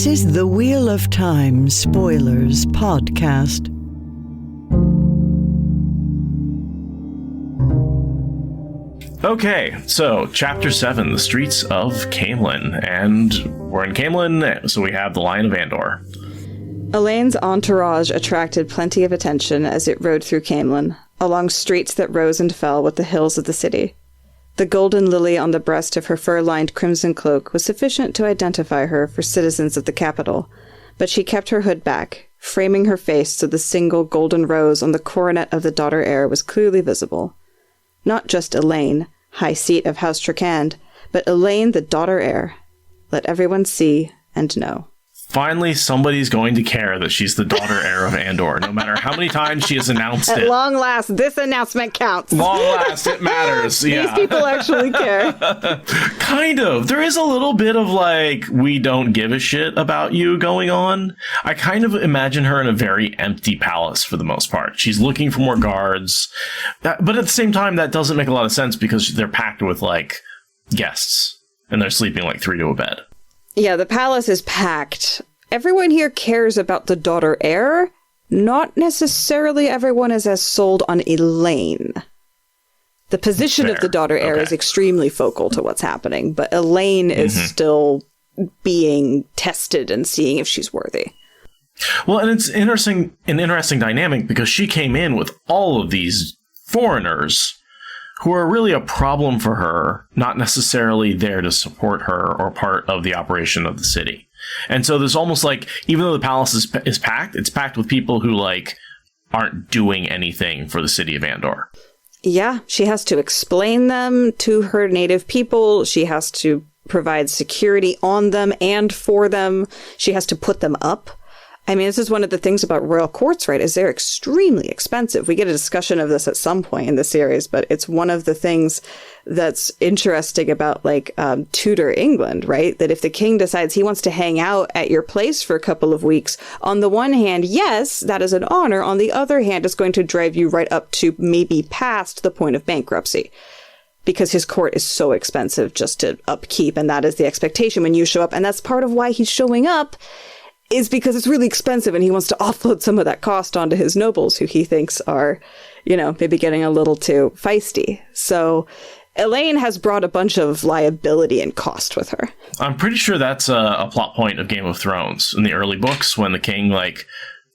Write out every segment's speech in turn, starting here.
This is the Wheel of Time Spoilers Podcast. Okay, so Chapter 7, The Streets of Caemlyn. And we're in Caemlyn, so we have the Lion of Andor. Elayne's entourage attracted plenty of attention as it rode through Camelon, along streets that rose and fell with the hills of the city. The golden lily on the breast of her fur-lined crimson cloak was sufficient to identify her for citizens of the capital, but she kept her hood back, framing her face so the single golden rose on the coronet of the Daughter-Heir was clearly visible. Not just Elayne, high seat of House Trakand, but Elayne the Daughter-Heir. Let everyone see and know. Finally, somebody's going to care that she's the Daughter-Heir of Andor, no matter how many times she has announced it. At long last, this announcement counts. Long last, it matters. Yeah. These people actually care. Kind of. There is a little bit of like, we don't give a shit about you going on. I kind of imagine her in a very empty palace for the most part. She's looking for more guards. But at the same time, that doesn't make a lot of sense because they're packed with like guests and they're sleeping like 3 to a bed. Yeah, the palace is packed. Everyone here cares about the Daughter-Heir. Not necessarily everyone is as sold on Elayne. The position of the Daughter-Heir is extremely focal to what's happening, but Elayne is still being tested and seeing if she's worthy. Well, and it's an interesting dynamic because she came in with all of these foreigners who are really a problem for her, not necessarily there to support her or part of the operation of the city. And so there's almost like, even though the palace is packed, it's packed with people who like aren't doing anything for the city of Andor. Yeah, she has to explain them to her native people. She has to provide security on them and for them. She has to put them up. I mean, this is one of the things about royal courts, right, is they're extremely expensive. We get a discussion of this at some point in the series, but it's one of the things that's interesting about, like, Tudor England, right? That if the king decides he wants to hang out at your place for a couple of weeks, on the one hand, yes, that is an honor. On the other hand, it's going to drive you right up to maybe past the point of bankruptcy, because his court is so expensive just to upkeep, and that is the expectation when you show up. And that's part of why he's showing up, is because it's really expensive and he wants to offload some of that cost onto his nobles who he thinks are, you know, maybe getting a little too feisty. So Elayne has brought a bunch of liability and cost with her. I'm pretty sure that's a plot point of Game of Thrones in the early books when the king, like,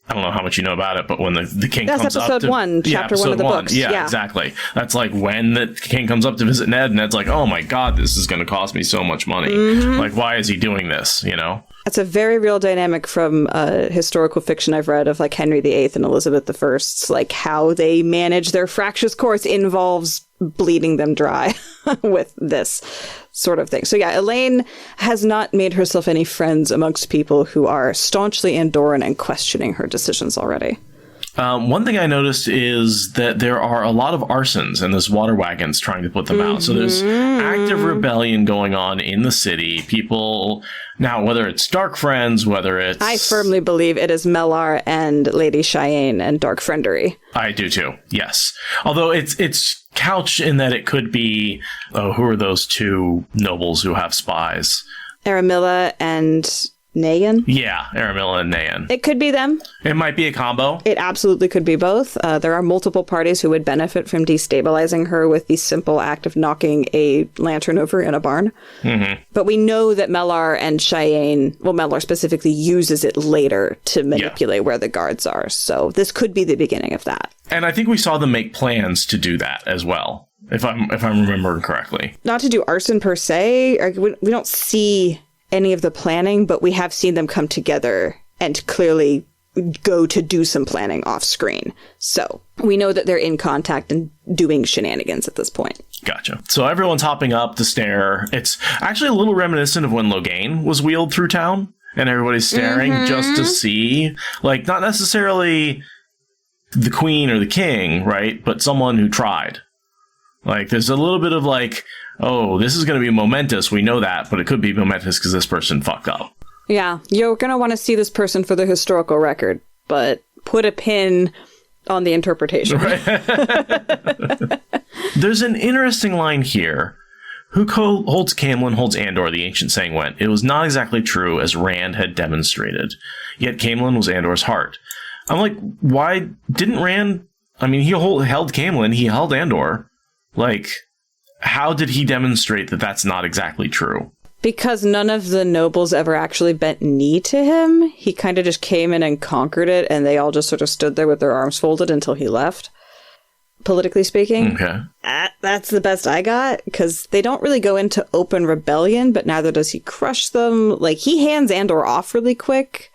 I don't know how much you know about it, but when the king comes up to... That's episode 1, chapter 1 of the books. Yeah, exactly. That's like when the king comes up to visit Ned, and Ned's like, oh my god, this is going to cost me so much money. Like, why is he doing this, you know? That's a very real dynamic from historical fiction I've read of, like, Henry VIII and Elizabeth I. Like, how they manage their fractious courts involves bleeding them dry with this sort of thing. So yeah, Elayne has not made herself any friends amongst people who are staunchly Andoran and questioning her decisions already. One thing I noticed is that there are a lot of arsons and there's water wagons trying to put them out. So there's active rebellion going on in the city. People, now whether it's Dark Friends, whether it's... I firmly believe it is Mellar and Lady Cheyenne and Dark Friendery. I do too, yes. Although it's couched in that it could be, who are those two nobles who have spies? Aramilla and Nayan? Yeah, Aramilla and Nayan. It could be them. It might be a combo. It absolutely could be both. There are multiple parties who would benefit from destabilizing her with the simple act of knocking a lantern over in a barn. But we know that Mellar and Cheyenne, well, Mellar specifically uses it later to manipulate where the guards are. So this could be the beginning of that. And I think we saw them make plans to do that as well, if I'm remembering correctly. Not to do arson per se. We don't see any of the planning, but we have seen them come together and clearly go to do some planning off screen. So we know that they're in contact and doing shenanigans at this point. Gotcha. So everyone's hopping up to stare. It's actually a little reminiscent of when Logain was wheeled through town and everybody's staring just to see, like, not necessarily the queen or the king, right? But someone who tried. Like, there's a little bit of like, oh, this is going to be momentous. We know that, but it could be momentous because this person fucked up. Yeah, you're going to want to see this person for the historical record, but put a pin on the interpretation. Right. There's an interesting line here. Who holds Camelon holds Andor, the ancient saying went. It was not exactly true, as Rand had demonstrated. Yet Camelon was Andor's heart. I'm like, why didn't Rand... I mean, he held Camelon, he held Andor. Like, how did he demonstrate that that's not exactly true? Because none of the nobles ever actually bent knee to him. He kind of just came in and conquered it, and they all just sort of stood there with their arms folded until he left. Politically speaking. Okay. That's the best I got, because they don't really go into open rebellion, but neither does he crush them. Like, he hands Andor off really quick.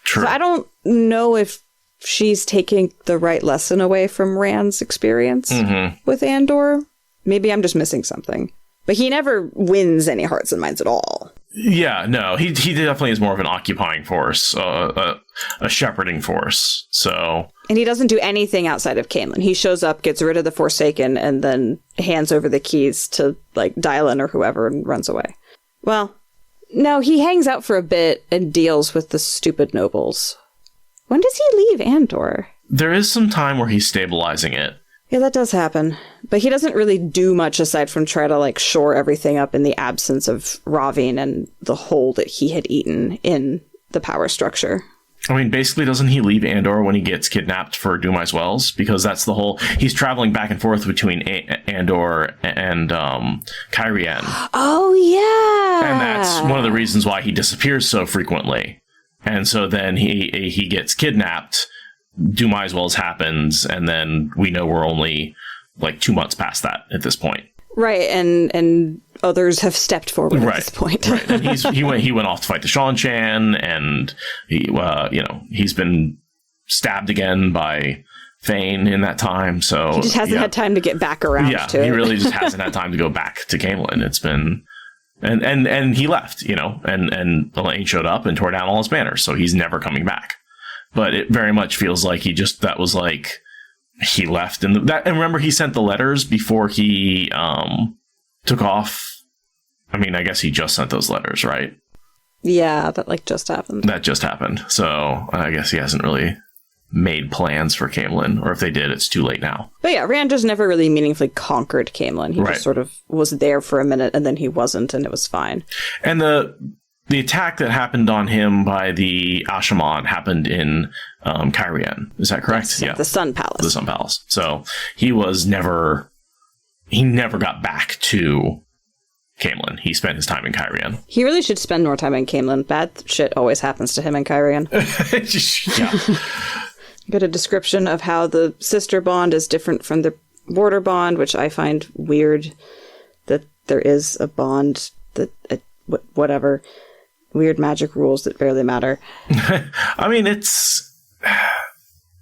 True. So I don't know if she's taking the right lesson away from Rand's experience with Andor. Maybe I'm just missing something. But he never wins any hearts and minds at all. Yeah, no, he definitely is more of an occupying force, a shepherding force. So, and he doesn't do anything outside of Camelon. He shows up, gets rid of the Forsaken, and then hands over the keys to like Dylan or whoever and runs away. Well, no, he hangs out for a bit and deals with the stupid nobles. When does he leave Andor? There is some time where he's stabilizing it. Yeah, that does happen. But he doesn't really do much aside from try to, like, shore everything up in the absence of Ravine and the hole that he had eaten in the power structure. I mean, basically, doesn't he leave Andor when he gets kidnapped for Dumai's Wells? Because that's the whole... He's traveling back and forth between Andor and Caerhun. Oh, yeah! And that's one of the reasons why he disappears so frequently. And so then he gets kidnapped... Dumai's Wells happens, and then we know we're only like 2 months past that at this point. Right, and others have stepped forward at this point. Right, and he went off to fight the Shan-Chan, and he's been stabbed again by Fane in that time. So he just hasn't had time to get back around to it. He really just hasn't had time to go back to Camelon. It's been and he left, and Elayne showed up and tore down all his banners, so he's never coming back. But it very much feels like he left. And remember, he sent the letters before he took off. I mean, I guess he just sent those letters, right? Yeah, that just happened. That just happened. So I guess he hasn't really made plans for Camelon, or if they did, it's too late now. But yeah, Rand just never really meaningfully conquered Camelon. He just sort of was there for a minute, and then he wasn't, and it was fine. And the attack that happened on him by the Ashaman happened in Caerhun. Is that correct? Yes, yeah. The Sun Palace. The Sun Palace. So he never got back to Camelon. He spent his time in Caerhun. He really should spend more time in Camelon. Bad shit always happens to him in Caerhun. Yeah. Got a description of how the sister bond is different from the border bond, which I find weird that there is a bond that... whatever. Weird magic rules that barely matter. I mean, it's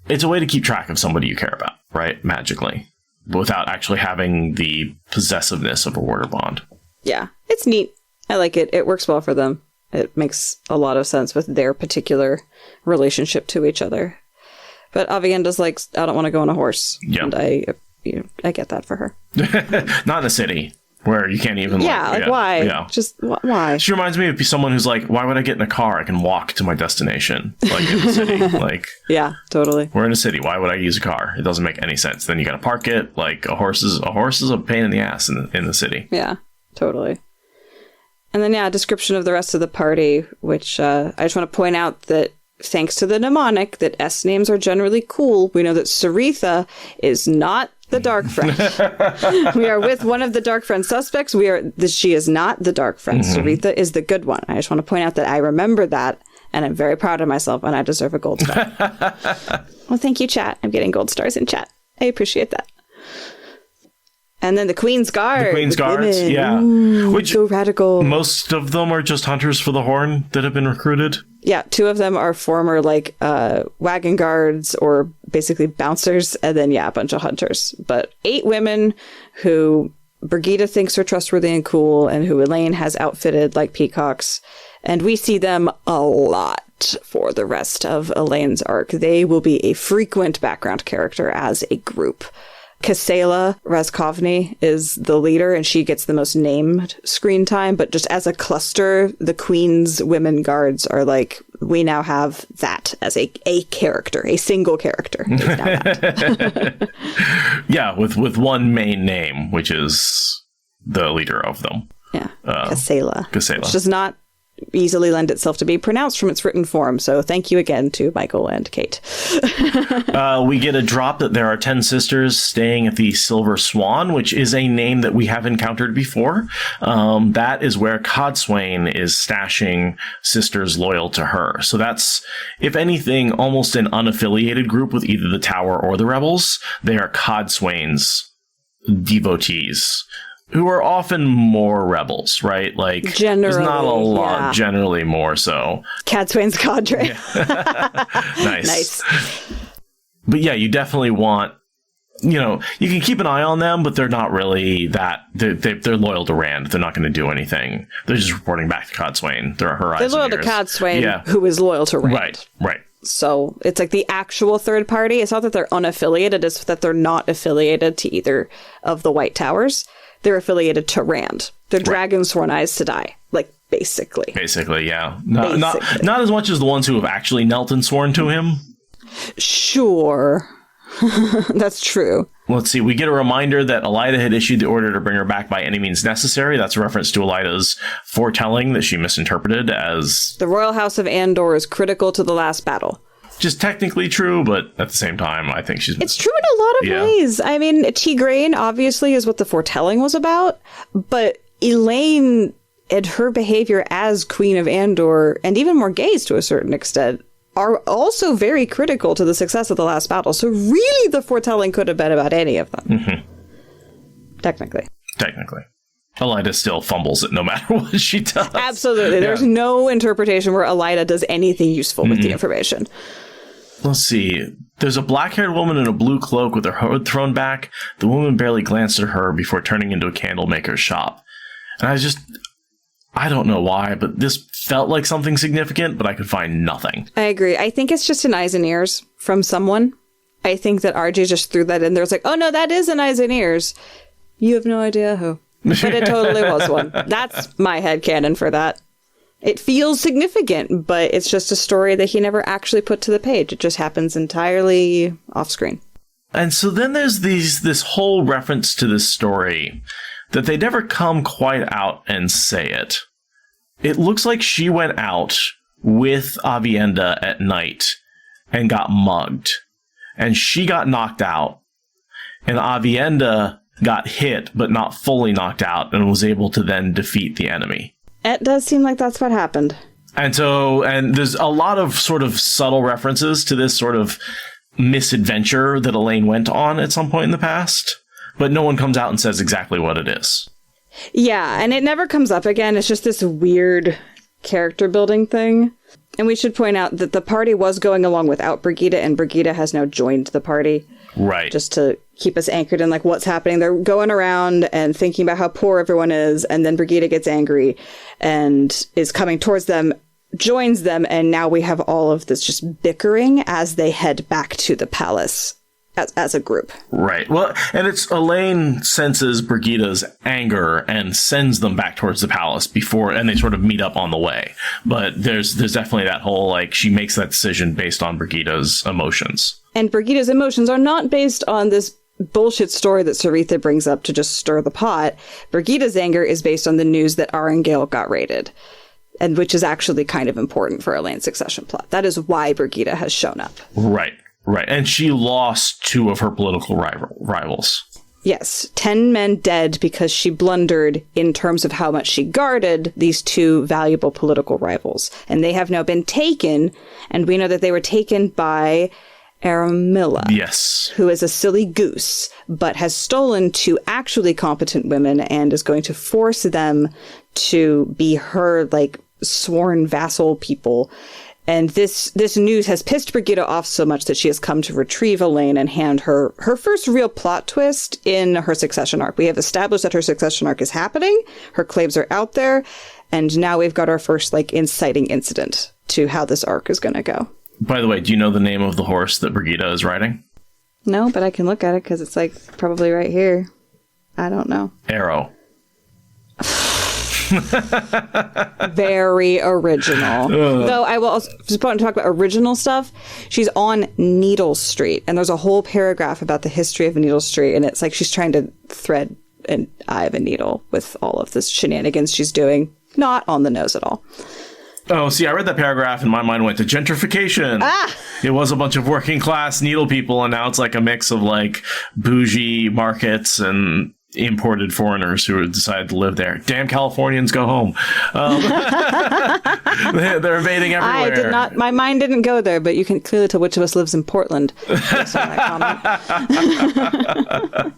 a way to keep track of somebody you care about, right? Magically. Without actually having the possessiveness of a border bond. Yeah, it's neat. I like it. It works well for them. It makes a lot of sense with their particular relationship to each other. But Avienda's like, I don't want to go on a horse. Yeah. And I get that for her. Not in a city. Where you can't even... why? Yeah. Just, why? She reminds me of someone who's like, why would I get in a car? I can walk to my destination. Like, in the city. Like... Yeah, totally. We're in a city. Why would I use a car? It doesn't make any sense. Then you gotta park it. Like, a horse is a pain in the ass in the city. Yeah, totally. And then, description of the rest of the party, which I just want to point out that thanks to the mnemonic that S names are generally cool, we know that Saritha is not the Dark Friend. We are with one of the Dark Friend suspects. She is not the Dark Friend. Mm-hmm. Saritha is the good one. I just want to point out that I remember that, and I'm very proud of myself, and I deserve a gold star. Well, thank you, chat. I'm getting gold stars in chat. I appreciate that. And then the Queen's Guard. The Queen's Guards, women. yeah. Ooh, which so radical. Most of them are just hunters for the Horn that have been recruited. Yeah, 2 of them are former, wagon guards or basically bouncers, and then, a bunch of hunters. But 8 women who Brigida thinks are trustworthy and cool, and who Elayne has outfitted like peacocks. And we see them a lot for the rest of Elaine's arc. They will be a frequent background character as a group. Kassela Razkovny is the leader, and she gets the most named screen time, but just as a cluster, the Queen's women guards are like, we now have that as a character, a single character. Yeah, with one main name, which is the leader of them. Yeah, Caemlyn. Caemlyn. Which does not easily lend itself to be pronounced from its written form. So thank you again to Michael and Kate. We get a drop that there are 10 sisters staying at the Silver Swan, which is a name that we have encountered before. That is where Codswain is stashing sisters loyal to her. So that's, if anything, almost an unaffiliated group with either the Tower or the Rebels. They are Codswain's devotees, who are often more rebels, right? Like, generally, there's not a lot, generally more so. Codswain's cadre. Yeah. Nice. But yeah, you definitely want, you can keep an eye on them, but they're not really that, they're loyal to Rand. They're not going to do anything. They're just reporting back to Codswain. They're her eyes and ears. They're loyal to Codswain, who is loyal to Rand. Right. So it's like the actual third party. It's not that they're unaffiliated, it's that they're not affiliated to either of the White Towers. They're affiliated to Rand. They're Dragonsworn Aes Sedai, like, basically. Basically, yeah. Not as much as the ones who have actually knelt and sworn to him. Sure. That's true. Let's see. We get a reminder that Elaida had issued the order to bring her back by any means necessary. That's a reference to Elaida's foretelling that she misinterpreted as... The Royal House of Andor is critical to the last battle. Just technically true, but at the same time, I think she's... It's true in a lot of ways. I mean, Tigraine obviously is what the foretelling was about, but Elayne and her behavior as Queen of Andor, and even Morghese to a certain extent, are also very critical to the success of the last battle. So really, the foretelling could have been about any of them. Mm-hmm. Technically. Elaida still fumbles it no matter what she does. Absolutely. There's no interpretation where Elaida does anything useful with the information. Let's see. There's a black-haired woman in a blue cloak with her hood thrown back. The woman barely glanced at her before turning into a candle maker's shop. And I don't know why, but this felt like something significant, but I could find nothing. I agree. I think it's just an eyes and ears from someone. I think that RJ just threw that in there. It's like, oh no, that is an eyes and ears. You have no idea who. But it totally was one. That's my headcanon for that. It feels significant, but it's just a story that he never actually put to the page. It just happens entirely off screen. And so then there's this whole reference to this story that they never come quite out and say it. It looks like she went out with Aviendha at night and got mugged. And she got knocked out. And Aviendha got hit, but not fully knocked out, and was able to then defeat the enemy. It does seem like that's what happened. And there's a lot of sort of subtle references to this sort of misadventure that Elayne went on at some point in the past, but no one comes out and says exactly what it is. Yeah, and it never comes up again. It's just this weird character building thing. And we should point out that the party was going along without Brigida, and Brigida has now joined the party. Right. Just to keep us anchored in like what's happening. They're going around and thinking about how poor everyone is, and then Brigida gets angry and is coming towards them, joins them, and now we have all of this just bickering as they head back to the palace as a group. Right. Well, and it's Elayne senses Brigida's anger and sends them back towards the palace and they sort of meet up on the way. But there's definitely that whole, like, she makes that decision based on Brigida's emotions. And Brigida's emotions are not based on this bullshit story that Saritha brings up to just stir the pot. Brigida's anger is based on the news that Aringill got raided, and which is actually kind of important for Elayne's succession plot. That is why Brigida has shown up. Right. And she lost 2 of her political rivals. Yes, 10 men dead because she blundered in terms of how much she guarded these 2 valuable political rivals. And they have now been taken, and we know that they were taken by Aramilla. Yes. Who is a silly goose, but has stolen 2 actually competent women and is going to force them to be her, like, sworn vassal people. And this news has pissed Brigida off so much that she has come to retrieve Elayne and hand her first real plot twist in her succession arc. We have established that her succession arc is happening, her claims are out there, and now we've got our first, like, inciting incident to how this arc is going to go. By the way, do you know the name of the horse that Brigida is riding? No, but I can look at it because it's, like, probably right here. I don't know. Arrow. Very original. Though I will also just want to talk about original stuff. She's on Needle Street, and there's a whole paragraph about the history of Needle Street, and it's like she's trying to thread an eye of a needle with all of this shenanigans she's doing. Not on the nose at all. Oh, see, I read that paragraph and my mind went to gentrification. Ah! It was a bunch of working class needle people, and now it's like a mix of like bougie markets and imported foreigners who decided to live there. Damn Californians, go home. They're invading everywhere. I did not. My mind didn't go there, but you can clearly tell which of us lives in Portland based on that comment.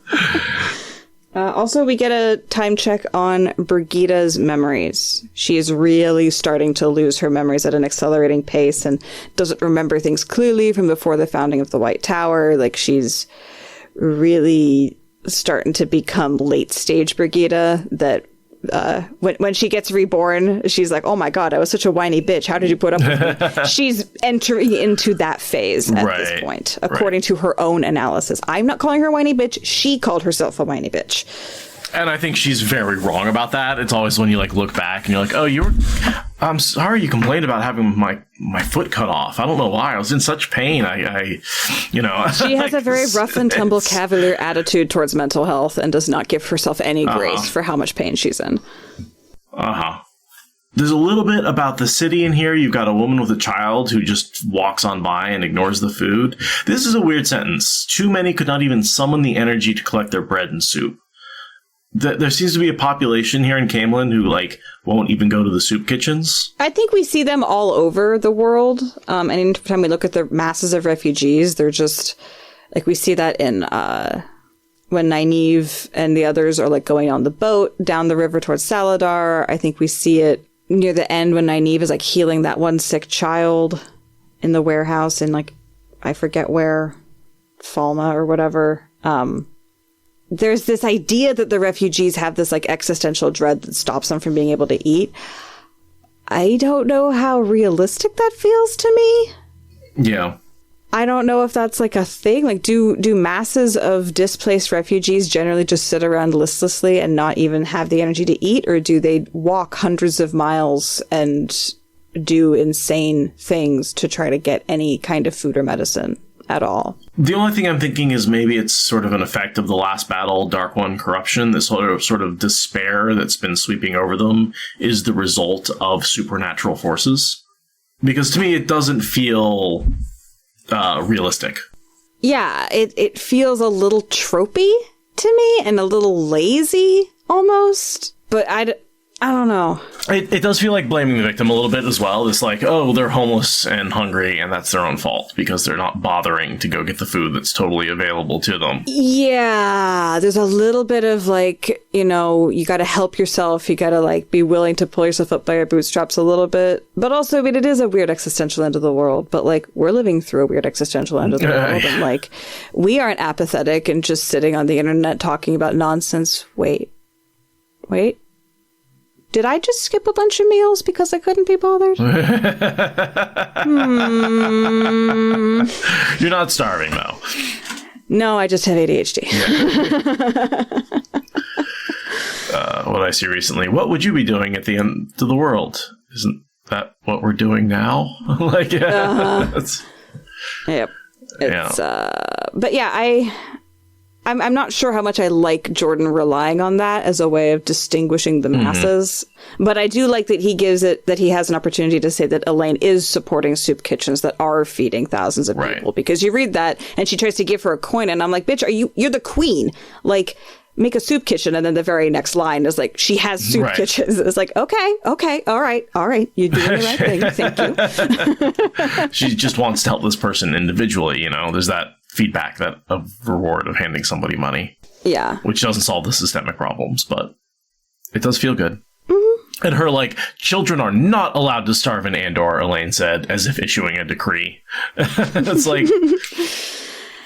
Also, we get a time check on Brigida's memories. She is really starting to lose her memories at an accelerating pace and doesn't remember things clearly from before the founding of the White Tower. Like, she's really starting to become late stage Brigida, that when she gets reborn, she's like, oh my God, I was such a whiny bitch. How did you put up with me? She's entering into that phase at this point, according to her own analysis. I'm not calling her a whiny bitch. She called herself a whiny bitch. And I think she's very wrong about that. It's always when you like look back and you're like, oh, I'm sorry you complained about having my foot cut off. I don't know why. I was in such pain. She has a very rough and tumble cavalier attitude towards mental health and does not give herself any grace for how much pain she's in. There's a little bit about the city in here. You've got a woman with a child who just walks on by and ignores the food. This is a weird sentence. Too many could not even summon the energy to collect their bread and soup. There seems to be a population here in Camelon who, like, won't even go to the soup kitchens. I think we see them all over the world. And anytime we look at the masses of refugees, they're just, like, we see that in, when Nyneave and the others are, like, going on the boat down the river towards Saladar. I think we see it near the end when Nyneave is, like, healing that one sick child in the warehouse in, like, I forget where, Falma or whatever. There's this idea that the refugees have this like existential dread that stops them from being able to eat. I don't know how realistic that feels to me. Yeah. I don't know if that's like a thing. Like, do masses of displaced refugees generally just sit around listlessly and not even have the energy to eat? Or do they walk hundreds of miles and do insane things to try to get any kind of food or medicine at all? The only thing I'm thinking is maybe it's sort of an effect of the last battle, Dark One corruption. This sort of despair that's been sweeping over them is the result of supernatural forces. Because to me, it doesn't feel realistic. Yeah, it feels a little tropey to me and a little lazy almost. But I don't know. It does feel like blaming the victim a little bit as well. It's like, oh, they're homeless and hungry, and that's their own fault because they're not bothering to go get the food that's totally available to them. Yeah, there's a little bit of like, you got to help yourself. You got to like be willing to pull yourself up by your bootstraps a little bit. But also, I mean, it is a weird existential end of the world. But like, we're living through a weird existential end of the world. And like, we aren't apathetic and just sitting on the internet talking about nonsense. Wait. Did I just skip a bunch of meals because I couldn't be bothered? You're not starving, though. No, I just have ADHD. What I see recently. What would you be doing at the end of the world? Isn't that what we're doing now? Like, yeah. Yep. It's, but yeah, I'm not sure how much I like Jordan relying on that as a way of distinguishing the masses, but I do like that he has an opportunity to say that Elayne is supporting soup kitchens that are feeding thousands of people, because you read that and she tries to give her a coin and I'm like, bitch, you're the queen. Like, make a soup kitchen. And then the very next line is like, she has soup kitchens. It's like, okay. All right. You're doing the right thing. Thank you. She just wants to help this person individually. There's that feedback that of reward of handing somebody money. Yeah. Which doesn't solve the systemic problems, but it does feel good. Mm-hmm. And her, like, children are not allowed to starve in Andor, Elayne said, as if issuing a decree. It's like,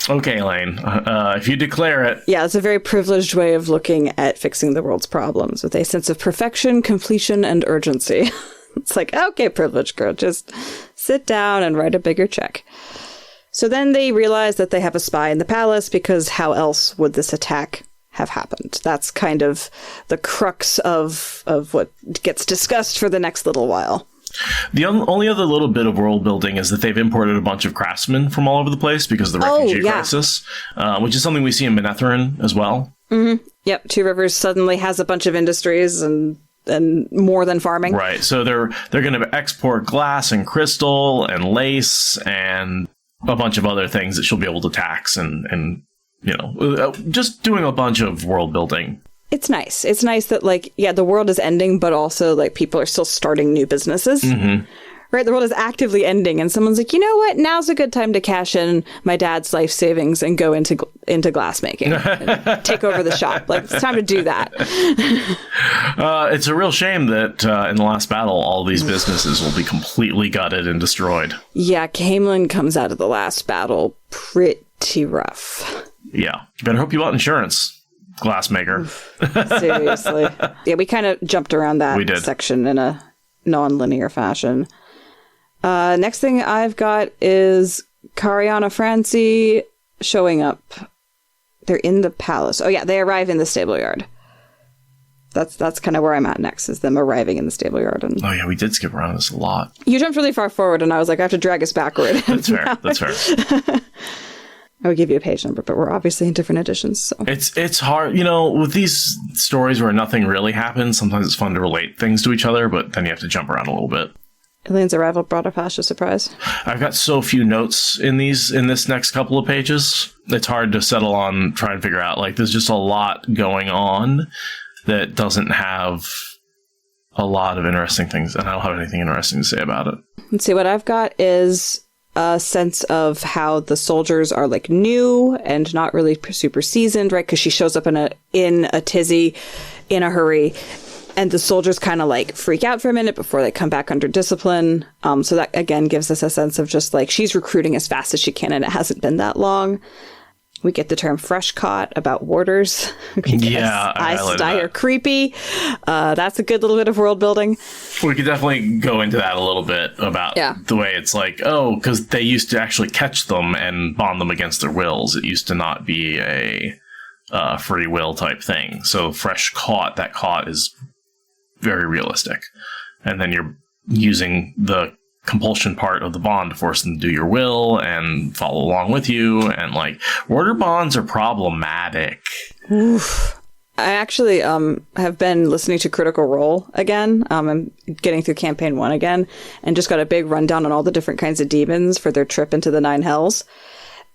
okay, Elayne, if you declare it. Yeah, it's a very privileged way of looking at fixing the world's problems with a sense of perfection, completion, and urgency. It's like, okay, privileged girl, just sit down and write a bigger check. So then they realize that they have a spy in the palace, because how else would this attack have happened? That's kind of the crux of what gets discussed for the next little while. The only other little bit of world building is that they've imported a bunch of craftsmen from all over the place because of the refugee crisis, which is something we see in Manetheren as well. Mm-hmm. Yep, Two Rivers suddenly has a bunch of industries and more than farming. Right. So they're going to export glass and crystal and lace and a bunch of other things that she'll be able to tax and just doing a bunch of world building. It's nice. It's nice that, like, yeah, the world is ending, but also, like, people are still starting new businesses. Mm-hmm. Right? The world is actively ending, and someone's like, you know what? Now's a good time to cash in my dad's life savings and go into glass making. And take over the shop. Like, it's time to do that. It's a real shame that in the last battle, all these businesses will be completely gutted and destroyed. Yeah, Camelon comes out of the last battle pretty rough. Yeah. You better hope you bought insurance, glassmaker. Seriously. Yeah, we kind of jumped around that section in a non-linear fashion. Next thing I've got is Cariana Francie showing up. They're in the palace. Oh yeah, they arrive in the stable yard. That's kind of where I'm at next, is them arriving in the stable yard. And oh yeah, we did skip around this a lot. You jumped really far forward, and I was like, I have to drag us backward. That's fair. That's fair. I would give you a page number, but we're obviously in different editions. So it's hard, with these stories where nothing really happens. Sometimes it's fun to relate things to each other, but then you have to jump around a little bit. Elayne's arrival brought a fascist surprise. I've got so few notes in this next couple of pages. It's hard to settle on, try and figure out. Like, there's just a lot going on that doesn't have a lot of interesting things, and I don't have anything interesting to say about it. Let's see, what I've got is a sense of how the soldiers are, like, new and not really super seasoned, right? Because she shows up in a tizzy, in a hurry. And the soldiers kind of, like, freak out for a minute before they come back under discipline. So that, again, gives us a sense of just, like, she's recruiting as fast as she can, and it hasn't been that long. We get the term fresh caught about warders. Yeah. Aes Sedai are creepy. That's a good little bit of world building. We could definitely go into that a little bit about the way it's like, because they used to actually catch them and bond them against their wills. It used to not be a free will type thing. So fresh caught, that caught is very realistic. And then you're using the compulsion part of the bond to force them to do your will and follow along with you. And, like, warder bonds are problematic. Oof. I actually have been listening to Critical Role again. I'm getting through campaign 1 again, and just got a big rundown on all the different kinds of demons for their trip into the Nine Hells.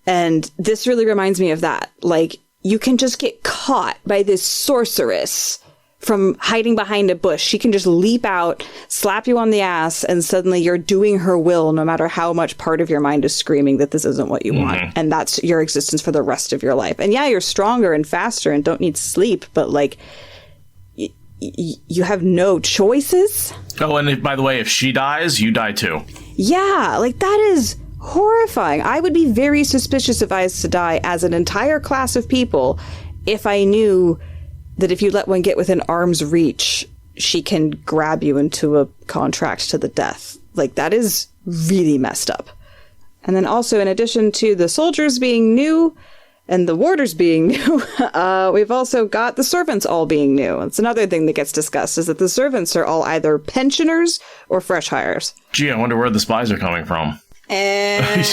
And this really reminds me of that. Like, you can just get caught by this sorceress from hiding behind a bush. She can just leap out, slap you on the ass, and suddenly you're doing her will, no matter how much part of your mind is screaming that this isn't what you want. And that's your existence for the rest of your life. And yeah, you're stronger and faster and don't need sleep, but, like, you have no choices. Oh, and by the way, if she dies, you die too. Yeah, like, that is horrifying. I would be very suspicious of Aes Sedai as an entire class of people if I knew that if you let one get within arm's reach, she can grab you into a contract to the death. Like, that is really messed up. And then also, in addition to the soldiers being new and the warders being new, we've also got the servants all being new. It's another thing that gets discussed, is that the servants are all either pensioners or fresh hires. Gee, I wonder where the spies are coming from. It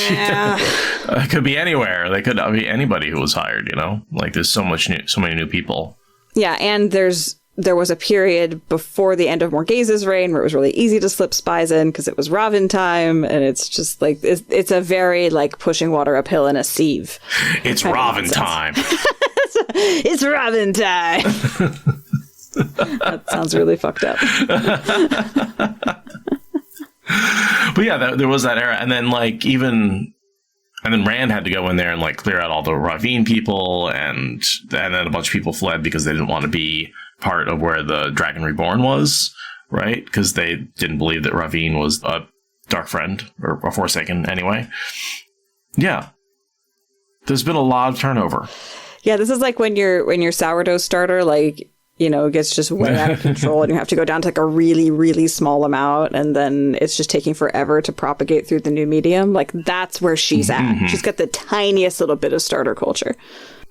could be anywhere. They could be anybody who was hired, Like, there's so many new people. Yeah, and there was a period before the end of Morghase's reign where it was really easy to slip spies in because it was Ravin time, and it's just like it's a very, like, pushing water uphill in a sieve. It's Ravin time. It's Ravin time. That sounds really fucked up. But yeah, there was that era, and then, like, and then Rand had to go in there and, like, clear out all the Ravine people, and then a bunch of people fled because they didn't want to be part of where the Dragon Reborn was, right? Because they didn't believe that Ravine was a Dark Friend, or a Forsaken anyway. Yeah. There's been a lot of turnover. Yeah, this is like when your sourdough starter, like, gets just way out of control, and you have to go down to, like, a really, really small amount, and then it's just taking forever to propagate through the new medium. Like, that's where she's at. Mm-hmm. She's got the tiniest little bit of starter culture.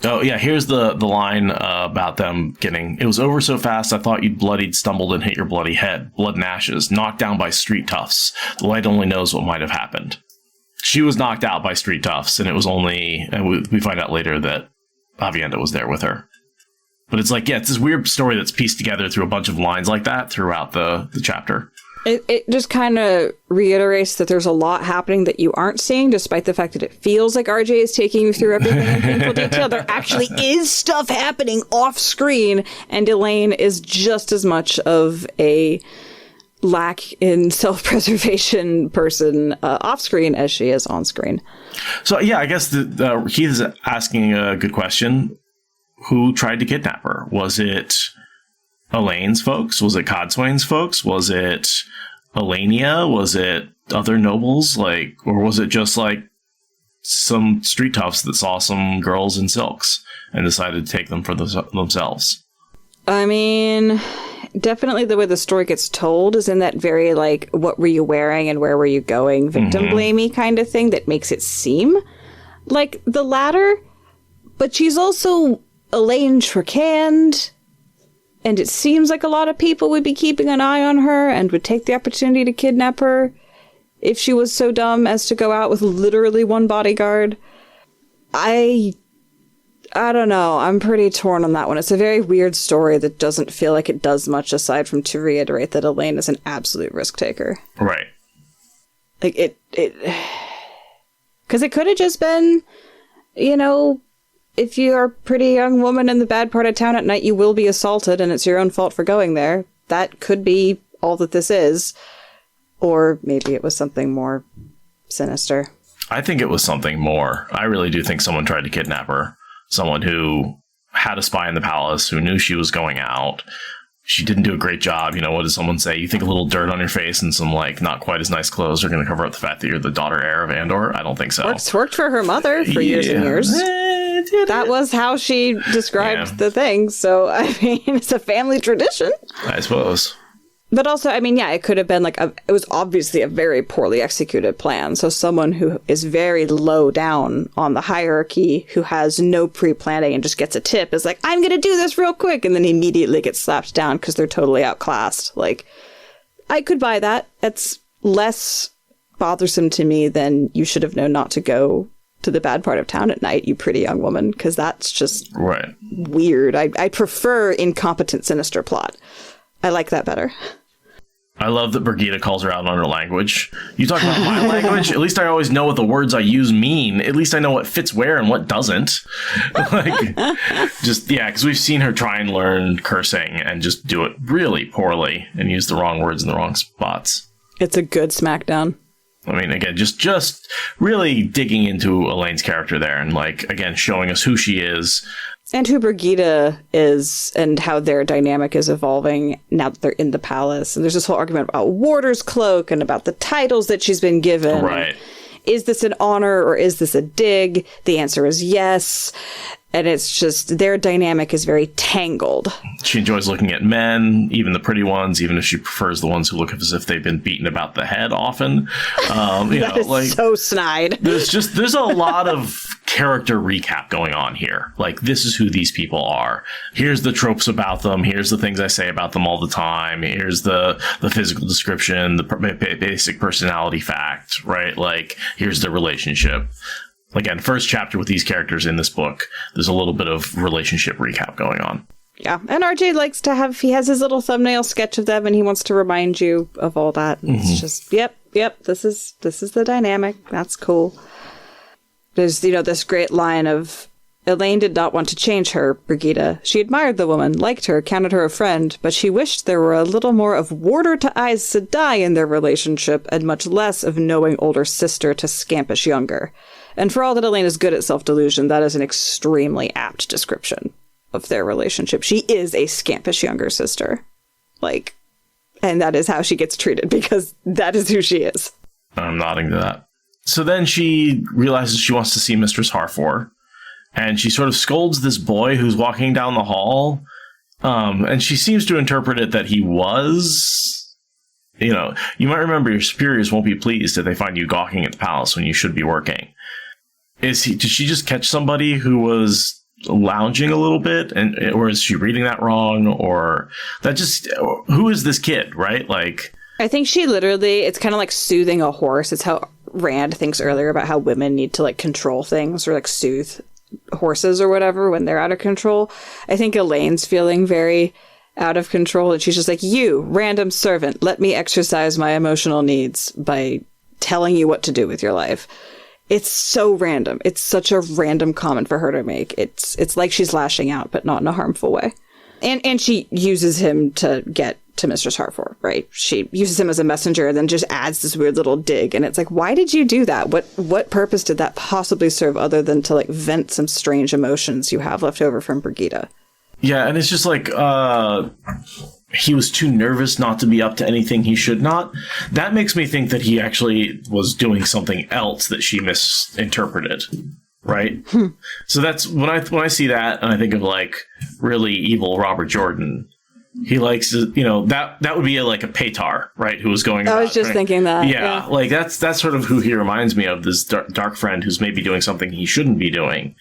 Oh, yeah, here's the line about them getting... It was over so fast, I thought you'd bloodied, stumbled, and hit your bloody head. Blood and ashes, knocked down by street toughs. The light only knows what might have happened. She was knocked out by street toughs, and it was only... And we find out later that Aviendha was there with her. But it's like, yeah, it's this weird story that's pieced together through a bunch of lines like that throughout the chapter. It just kind of reiterates that there's a lot happening that you aren't seeing, despite the fact that it feels like RJ is taking you through everything in painful detail. There actually is stuff happening off screen, and Elayne is just as much of a lack in self-preservation person off screen as she is on screen. So yeah, I guess Keith is asking a good question. Who tried to kidnap her? Was it Elayne's folks? Was it Codswain's folks? Was it Elania? Was it other nobles? Or was it just some street toughs that saw some girls in silks and decided to take them for themselves? I mean, definitely the way the story gets told is in that very, what were you wearing and where were you going, victim blamey kind of thing that makes it seem like the latter. But she's also Elayne Tricand, and it seems like a lot of people would be keeping an eye on her and would take the opportunity to kidnap her if she was so dumb as to go out with literally one bodyguard. I don't know. I'm pretty torn on that one. It's a very weird story that doesn't feel like it does much aside from to reiterate that Elayne is an absolute risk taker. Right. Because it could have just been, if you're a pretty young woman in the bad part of town at night, you will be assaulted and it's your own fault for going there. That could be all that this is. Or maybe it was something more sinister. I think it was something more. I really do think someone tried to kidnap her. Someone who had a spy in the palace, who knew she was going out. She didn't do a great job. What does someone say? You think a little dirt on your face and some not quite as nice clothes are going to cover up the fact that you're the Daughter-Heir of Andor? I don't think so. Worked for her mother for years and years. That was how she described the thing. So, I mean, it's a family tradition. I suppose. But also, I mean, yeah, it could have been it was obviously a very poorly executed plan. So someone who is very low down on the hierarchy, who has no pre-planning and just gets a tip, is like, I'm going to do this real quick. And then immediately gets slapped down because they're totally outclassed. I could buy that. That's less bothersome to me than you should have known not to go to the bad part of town at night, you pretty young woman, because that's just weird. I prefer incompetent, sinister plot. I like that better. I love that Birgitta calls her out on her language. You talk about my language? At least I always know what the words I use mean. At least I know what fits where and what doesn't. Because we've seen her try and learn cursing and just do it really poorly and use the wrong words in the wrong spots. It's a good smackdown. I mean, again, just really digging into Elayne's character there and, again, showing us who she is. And who Birgitta is and how their dynamic is evolving now that they're in the palace. And there's this whole argument about Warder's cloak and about the titles that she's been given. Right. Is this an honor or is this a dig? The answer is yes. And it's just, their dynamic is very tangled. She enjoys looking at men, even the pretty ones, even if she prefers the ones who look as if they've been beaten about the head often. That is so snide. There's a lot of character recap going on here. This is who these people are. Here's the tropes about them. Here's the things I say about them all the time. Here's the physical description, the basic personality fact, right? Here's the relationship. Again, first chapter with these characters in this book, there's a little bit of relationship recap going on. Yeah, and RJ likes to he has his little thumbnail sketch of them and he wants to remind you of all that. It's just, yep, this is the dynamic. That's cool. There's, this great line of, Elayne did not want to change her, Birgitta. She admired the woman, liked her, counted her a friend, but she wished there were a little more of Warder to Aes Sedai in their relationship and much less of knowing older sister to scampish younger. And for all that Elayne is good at self-delusion, that is an extremely apt description of their relationship. She is a scampish younger sister. And that is how she gets treated because that is who she is. I'm nodding to that. So then she realizes she wants to see Mistress Harfor. And she sort of scolds this boy who's walking down the hall. And she seems to interpret it that he was... you might remember your superiors won't be pleased if they find you gawking at the palace when you should be working. Did she just catch somebody who was lounging a little bit? Or is she reading that wrong? Or who is this kid, right? I think she literally, it's kind of like soothing a horse. It's how Rand thinks earlier about how women need to control things or soothe horses or whatever when they're out of control. I think Elayne's feeling very out of control, and she's just like, you, random servant, let me exercise my emotional needs by telling you what to do with your life. It's so random. It's such a random comment for her to make. It's like she's lashing out, but not in a harmful way. And she uses him to get to Mistress Harfor, right? She uses him as a messenger and then just adds this weird little dig. And it's like, why did you do that? What purpose did that possibly serve other than to, like, vent some strange emotions you have left over from Brigida? Yeah, and it's just like, he was too nervous not to be up to anything he should not. That makes me think that he actually was doing something else that she misinterpreted. Right? So that's when I see that, and I think of, like, really evil Robert Jordan. He likes to, that would be like a Paytar, right? Who was going. I was just thinking that. Yeah, like that's sort of who he reminds me of. This dark friend who's maybe doing something he shouldn't be doing,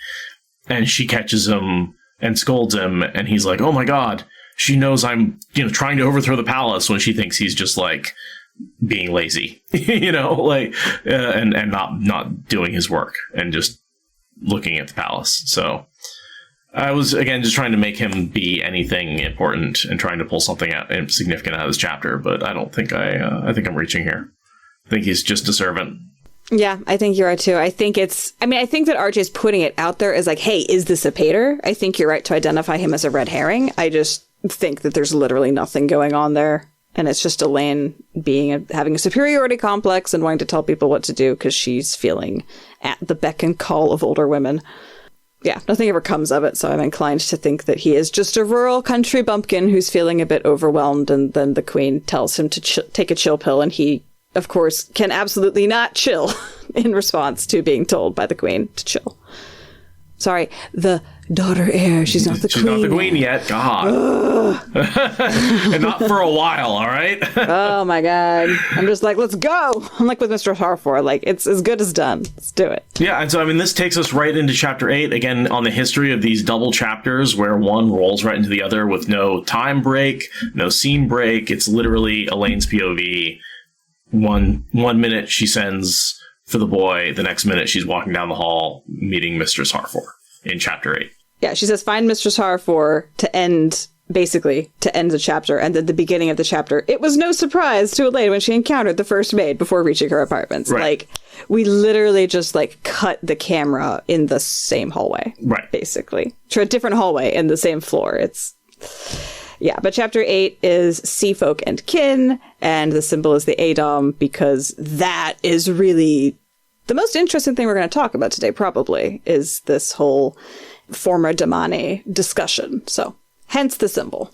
and she catches him and scolds him, and he's like, "Oh my God, she knows I'm, trying to overthrow the palace," when she thinks he's just like being lazy, and not doing his work and just looking at the palace. So I was, again, just trying to make him be anything important and trying to pull something out significant out of this chapter, but I don't think I think I'm reaching here. I think he's just a servant. Yeah, I think you're right too. I think that RJ's putting it out there as like, hey, is this a Pater? I think you're right to identify him as a red herring. I just think that there's literally nothing going on there. And it's just Elayne having a superiority complex and wanting to tell people what to do because she's feeling at the beck and call of older women. Yeah, nothing ever comes of it, so I'm inclined to think that he is just a rural country bumpkin who's feeling a bit overwhelmed, and then the queen tells him to take a chill pill, and he, of course, can absolutely not chill in response to being told by the queen to chill. Sorry, the Daughter-Heir. She's not the queen. She's not the queen yet. God. And not for a while, all right? Oh, my God. I'm just like, let's go. I'm like with Mistress Harfor. Like, it's as good as done. Let's do it. Yeah, and so, this takes us right into Chapter 8, again, on the history of these double chapters where one rolls right into the other with no time break, no scene break. It's literally Elayne's POV. One minute she sends for the boy. The next minute she's walking down the hall meeting Mistress Harfor in Chapter 8. Yeah, she says, find Mistress Harfor to end the chapter. And at the beginning of the chapter, it was no surprise to Elayne when she encountered the first maid before reaching her apartments. Right. Like, we literally just, like, cut the camera in the same hallway. Right. Basically. To a different hallway in the same floor. Yeah, but Chapter 8 is Sea Folk and Kin, and the symbol is the Adom, because that is really the most interesting thing we're going to talk about today, probably, is this whole forma Damane discussion. So, hence the symbol.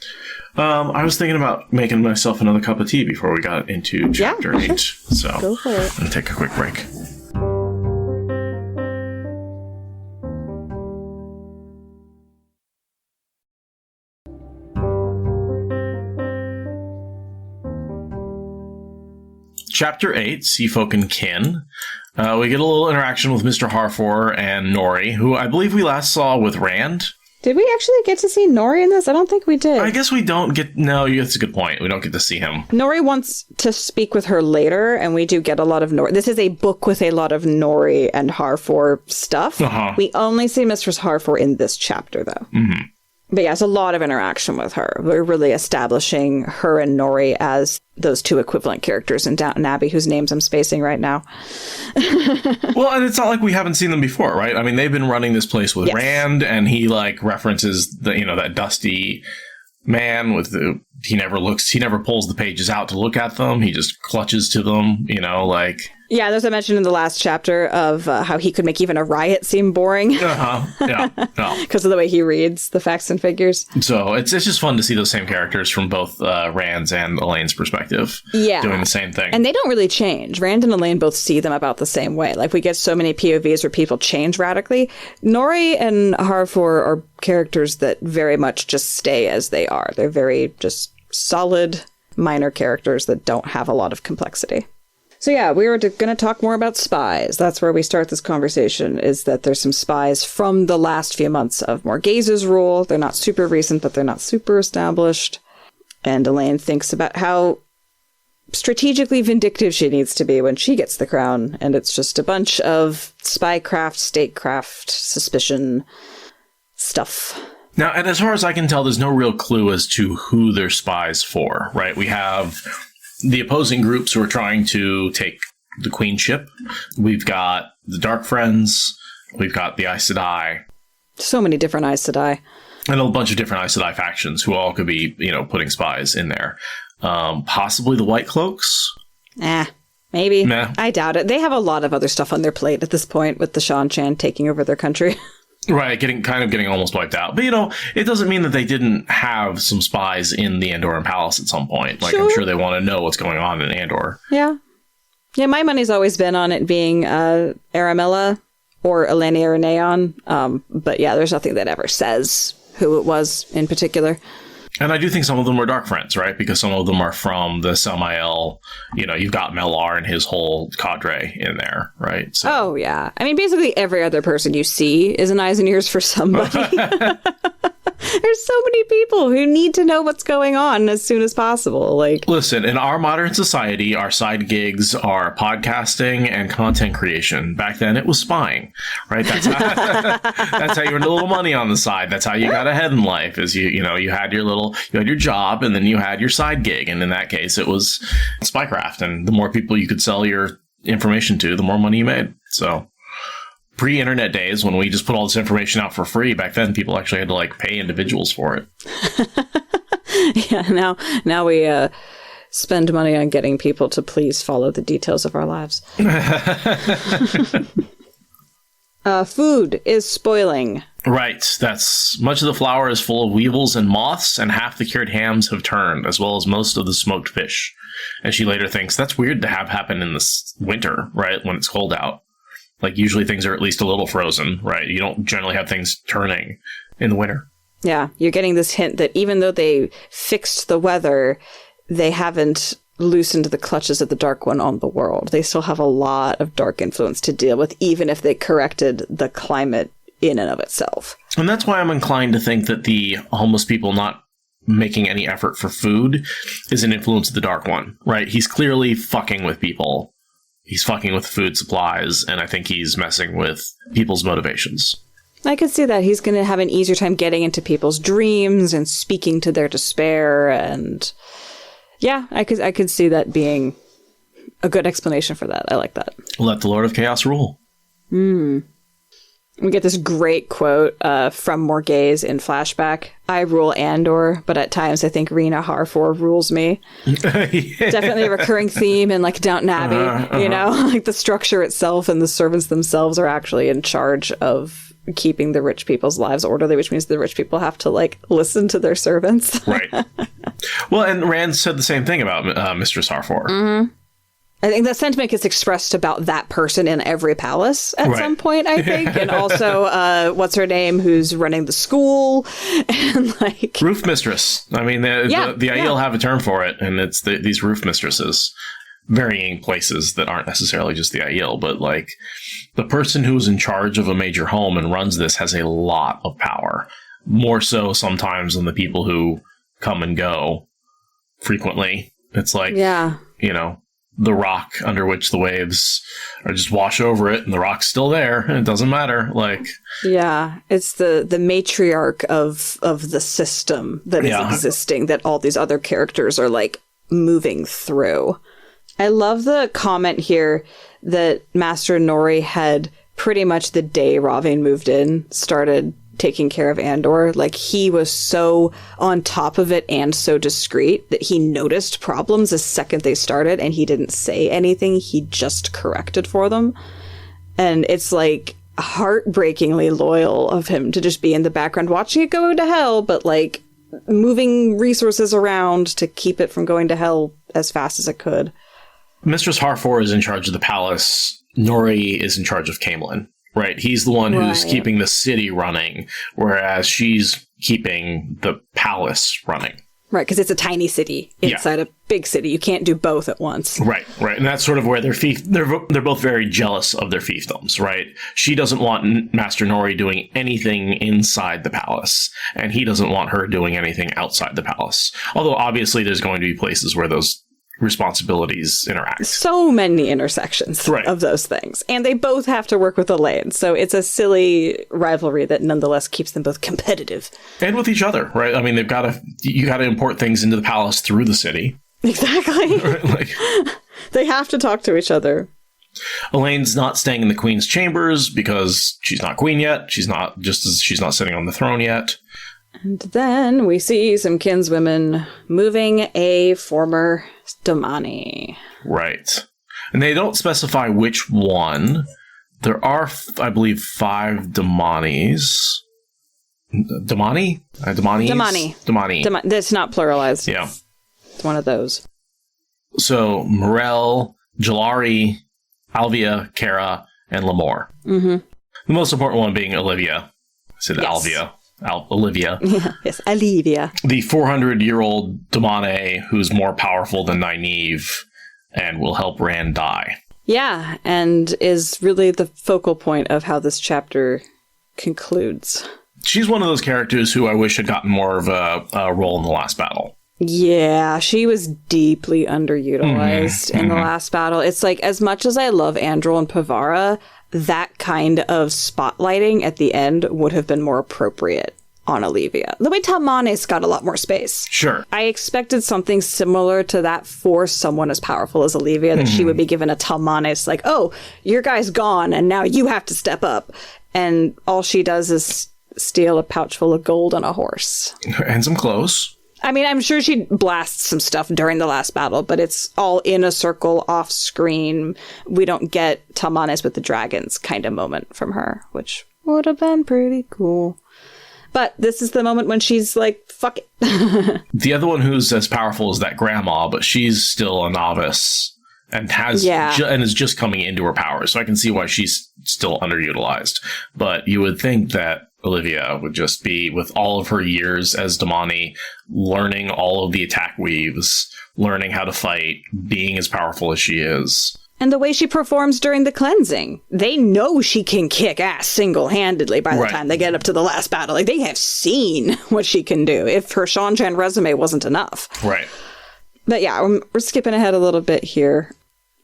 I was thinking about making myself another cup of tea before we got into Chapter 8. So, go for it. I'm going to take a quick break. Chapter 8, Sea Folk and Kin. We get a little interaction with Mr. Harfor and Nori, who I believe we last saw with Rand. Did we actually get to see Nori in this? I don't think we did. I guess we don't get... No, that's a good point. We don't get to see him. Nori wants to speak with her later, and we do get a lot of Nori. This is a book with a lot of Nori and Harfor stuff. Uh-huh. We only see Mistress Harfor in this chapter, though. Mm-hmm. But yeah, it's a lot of interaction with her. We're really establishing her and Nori as those two equivalent characters in Downton Abbey, whose names I'm spacing right now. Well, and it's not like we haven't seen them before, right? They've been running this place with Rand, and he references that dusty man with the... He never pulls the pages out to look at them. He just clutches to them, Yeah, there's a mention in the last chapter of how he could make even a riot seem boring. Uh-huh. Yeah. No. Because of the way he reads the facts and figures. So it's just fun to see those same characters from both Rand's and Elayne's perspective doing the same thing. And they don't really change. Rand and Elayne both see them about the same way. Like, we get so many POVs where people change radically. Nori and Harfor are characters that very much just stay as they are. They're very just solid, minor characters that don't have a lot of complexity. So yeah, we were going to talk more about spies. That's where we start this conversation, is that there's some spies from the last few months of Morghase's rule. They're not super recent, but they're not super established. And Elayne thinks about how strategically vindictive she needs to be when she gets the crown. And it's just a bunch of spycraft, statecraft, suspicion stuff. Now, and as far as I can tell, there's no real clue as to who they're spies for, right? We have the opposing groups who are trying to take the queenship. We've got the Dark Friends. We've got the Aes Sedai. So many different Aes Sedai. And a bunch of different Aes Sedai factions who all could be, putting spies in there. Possibly the White Cloaks. Maybe. Nah. I doubt it. They have a lot of other stuff on their plate at this point with the Shan-Chan taking over their country. Right, getting almost wiped out. But, it doesn't mean that they didn't have some spies in the Andoran Palace at some point. Like, sure. I'm sure they want to know what's going on in Andor. Yeah. Yeah, my money's always been on it being Aramilla or Elayne or Neon. But yeah, there's nothing that ever says who it was in particular. And I do think some of them were Dark Friends, right? Because some of them are from the Samael, you've got Melar and his whole cadre in there, right? So. Oh, yeah. I mean, basically every other person you see is an eyes and ears for somebody. There's so many people who need to know what's going on as soon as possible. Listen, in our modern society, our side gigs are podcasting and content creation. Back then, it was spying, right? That's how you earned a little money on the side. That's how you got ahead in life. Is you had your job, and then you had your side gig, and in that case, it was spycraft. And the more people you could sell your information to, the more money you made. So. Pre-internet days, when we just put all this information out for free, back then people actually had to pay individuals for it. Yeah, now we spend money on getting people to please follow the details of our lives. Food is spoiling. Right. That's much of the flour is full of weevils and moths, and half the cured hams have turned, as well as most of the smoked fish. And she later thinks that's weird to have happen in this winter, right, when it's cold out. Usually things are at least a little frozen, right? You don't generally have things turning in the winter. Yeah, you're getting this hint that even though they fixed the weather, they haven't loosened the clutches of the Dark One on the world. They still have a lot of dark influence to deal with, even if they corrected the climate in and of itself. And that's why I'm inclined to think that the homeless people not making any effort for food is an influence of the Dark One, right? He's clearly fucking with people. He's fucking with food supplies, and I think he's messing with people's motivations. I could see that. He's going to have an easier time getting into people's dreams and speaking to their despair, and yeah, I could see that being a good explanation for that. I like that. Let the Lord of Chaos rule. We get this great quote from Morghese in flashback. I rule Andor, but at times I think Rena Harfor rules me. Yeah. Definitely a recurring theme in Downton Abbey, the structure itself and the servants themselves are actually in charge of keeping the rich people's lives orderly, which means the rich people have to listen to their servants. Right. Well, and Rand said the same thing about Mistress Harfor. Mm-hmm. I think that sentiment gets expressed about that person in every palace at some point, I think. And also, what's her name, who's running the school? And Roof mistress. I mean, the Aiel have a term for it, and it's these roof mistresses. Varying places that aren't necessarily just the Aiel, but the person who's in charge of a major home and runs this has a lot of power. More so sometimes than the people who come and go frequently. It's the rock under which the waves are just wash over it, and the rock's still there, and it doesn't matter. Yeah, it's the matriarch of the system that is existing that all these other characters are moving through. I love the comment here that Master Nori had pretty much the day Ravine moved in started taking care of Andor. He was so on top of it and so discreet that he noticed problems the second they started, and he didn't say anything. He just corrected for them. And it's heartbreakingly loyal of him to just be in the background watching it go to hell, but moving resources around to keep it from going to hell as fast as it could. Mistress Harfor is in charge of the palace. Nori is in charge of Camelon. Right, he's the one who's keeping the city running, whereas she's keeping the palace running. Right, because it's a tiny city inside a big city. You can't do both at once. Right, and that's sort of where they're both very jealous of their fiefdoms, right? She doesn't want Master Nori doing anything inside the palace, and he doesn't want her doing anything outside the palace. Although, obviously, there's going to be places where those responsibilities interact. So many intersections of those things. And they both have to work with Elayne. So it's a silly rivalry that nonetheless keeps them both competitive. And with each other, right? I mean, you got to import things into the palace through the city. Exactly. Right? They have to talk to each other. Elayne's not staying in the queen's chambers because she's not queen yet. She's not sitting on the throne yet. And then we see some kinswomen moving a former Damani. Right. And they don't specify which one. There are, I believe, 5 Damanis. Damani? Damanis? Damani. That's not pluralized. Yeah. It's one of those. So, Morel, Jalari, Alivia, Kara, and Lamore. Mm-hmm. The most important one being Alivia. I said Alivia. Alivia. Yes, Alivia. The 400-year-old Damane who's more powerful than Nyneave and will help Rand die. Yeah, and is really the focal point of how this chapter concludes. She's one of those characters who I wish had gotten more of a role in the last battle. Yeah, she was deeply underutilized in the last battle. It's like, as much as I love Andral and Pavara, that kind of spotlighting at the end would have been more appropriate on Alivia. The way Talmanes got a lot more space. Sure. I expected something similar to that for someone as powerful as Alivia, that she would be given a Talmanes, like, oh, your guy's gone, and now you have to step up. And all she does is steal a pouch full of gold on a horse. And some clothes. I mean, I'm sure she blasts some stuff during the last battle, but it's all in a circle off screen. We don't get Talmanes with the dragons kind of moment from her, which would have been pretty cool. But this is the moment when she's like, fuck it. The other one who's as powerful as that grandma, but she's still a novice and and is just coming into her powers. So I can see why she's still underutilized. But you would think that Alivia would just be, with all of her years as Damani, learning all of the attack weaves, learning how to fight, being as powerful as she is. And the way she performs during the cleansing. They know she can kick ass single-handedly by the time they get up to the last battle. Like, they have seen what she can do if her Seanchan resume wasn't enough. Right. But yeah, we're skipping ahead a little bit here.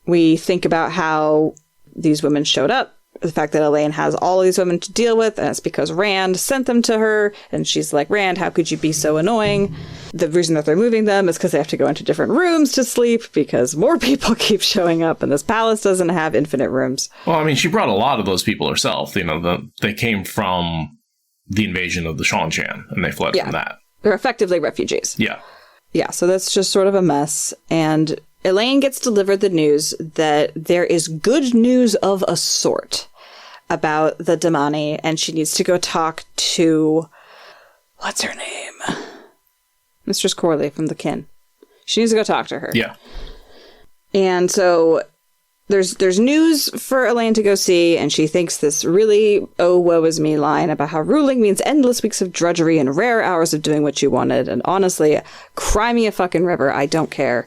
We think about how these women showed up. The fact that Elayne has all of these women to deal with, and it's because Rand sent them to her, and she's like, Rand, how could you be so annoying? The reason that they're moving them is because they have to go into different rooms to sleep, because more people keep showing up, and this palace doesn't have infinite rooms. Well, I mean, she brought a lot of those people herself. You know, they came from the invasion of the Seanchan, and they fled from that. They're effectively refugees. Yeah. Yeah, so that's just sort of a mess, and Elayne gets delivered the news that there is good news of a sort about the Damani, and she needs to go talk to, what's her name? Mistress Corley from the Kin. She needs to go talk to her. Yeah. And so there's news for Elayne to go see, and she thinks this really, oh, woe is me line about how ruling means endless weeks of drudgery and rare hours of doing what you wanted. And honestly, cry me a fucking river. I don't care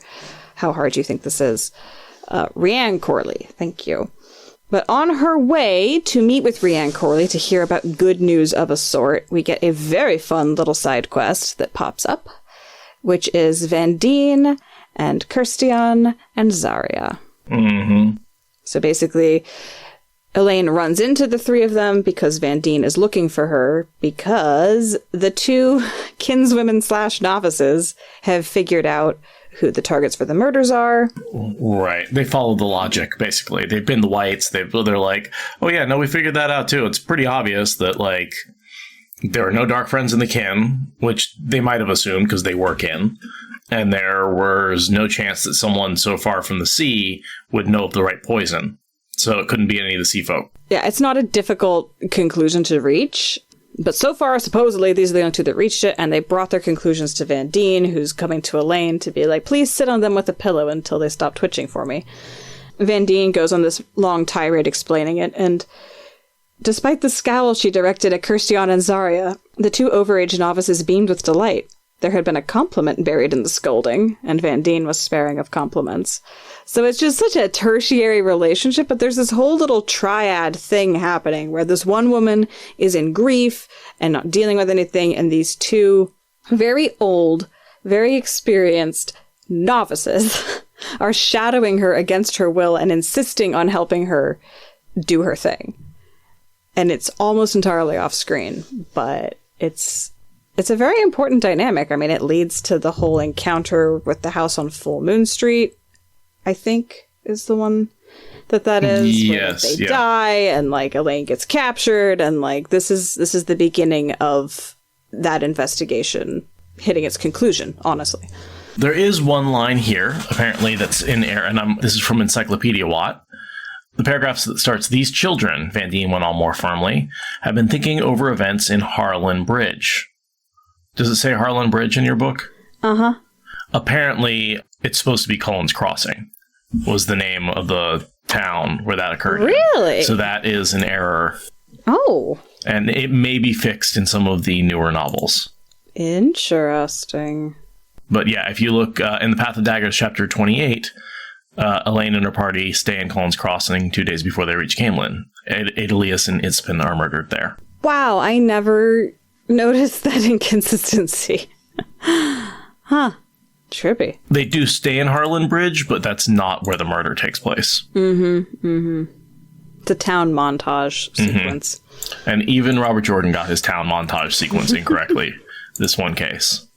how hard you think this is. Rianne Corley, thank you. But on her way to meet with Rianne Corley to hear about good news of a sort, we get a very fun little side quest that pops up, which is Vandene and Kirstian and Zarya. Mm-hmm. So basically, Elayne runs into the three of them because Vandene is looking for her, because the two kinswomen / novices have figured out who the targets for the murders are. Right. They follow the logic, basically. They've been the whites. They're like, oh yeah, no, we figured that out too. It's pretty obvious that, like, there are no dark friends in the kin, which they might have assumed because they were kin. And there was no chance that someone so far from the sea would know of the right poison. So it couldn't be any of the sea folk. Yeah, it's not a difficult conclusion to reach. But so far, supposedly, these are the only two that reached it, and they brought their conclusions to Vandene, who's coming to Elayne to be like, please sit on them with a pillow until they stop twitching for me. Vandene goes on this long tirade explaining it, and despite the scowl she directed at Kirstian and Zarya, the two overage novices beamed with delight. There had been a compliment buried in the scolding, and Vandene was sparing of compliments. So it's just such a tertiary relationship, but there's this whole little triad thing happening where this one woman is in grief and not dealing with anything, and these two very old, very experienced novices are shadowing her against her will and insisting on helping her do her thing. And it's almost entirely off screen, but it's a very important dynamic. I mean, it leads to the whole encounter with the house on Full Moon Street, I think, is the one that is. Yes, where they die, and like Elayne gets captured, and like this is the beginning of that investigation hitting its conclusion, honestly. There is one line here, apparently, that's in air, and this is from Encyclopedia Watt. The paragraph that starts, "These children," Vandene went on more firmly, "have been thinking over events in Harlan Bridge." Does it say Harlan Bridge in your book? Uh-huh. Apparently, it's supposed to be Cullen's Crossing, was the name of the town where that occurred. Really? So that is an error. Oh. And it may be fixed in some of the newer novels. Interesting. But yeah, if you look in The Path of Daggers, chapter 28, Elayne and her party stay in Cullen's Crossing 2 days before they reach Caemlyn. Adelius and Itzpin are murdered there. Wow, I never noticed that inconsistency. Huh. Trippy. They do stay in Harlan Bridge, but that's not where the murder takes place. The Town Montage sequence. And even Robert Jordan got his Town Montage sequence incorrectly this one case.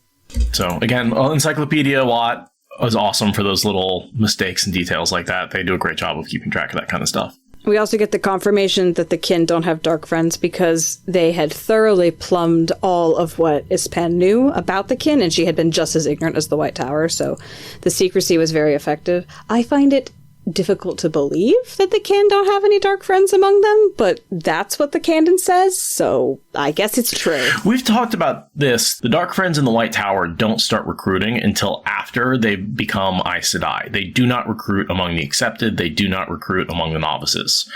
So again, Encyclopedia Watt was awesome for those little mistakes and details like that. They do a great job of keeping track of that kind of stuff. We also get the confirmation that the kin don't have dark friends because they had thoroughly plumbed all of what Ispan knew about the kin, and she had been just as ignorant as the White Tower, so the secrecy was very effective. I find it difficult to believe that the kin don't have any dark friends among them, but that's what the canon says, so I guess it's true. We've talked about this. The Dark Friends in the White Tower don't start recruiting until after they become Aes Sedai. They do not recruit among the accepted. They do not recruit among the novices.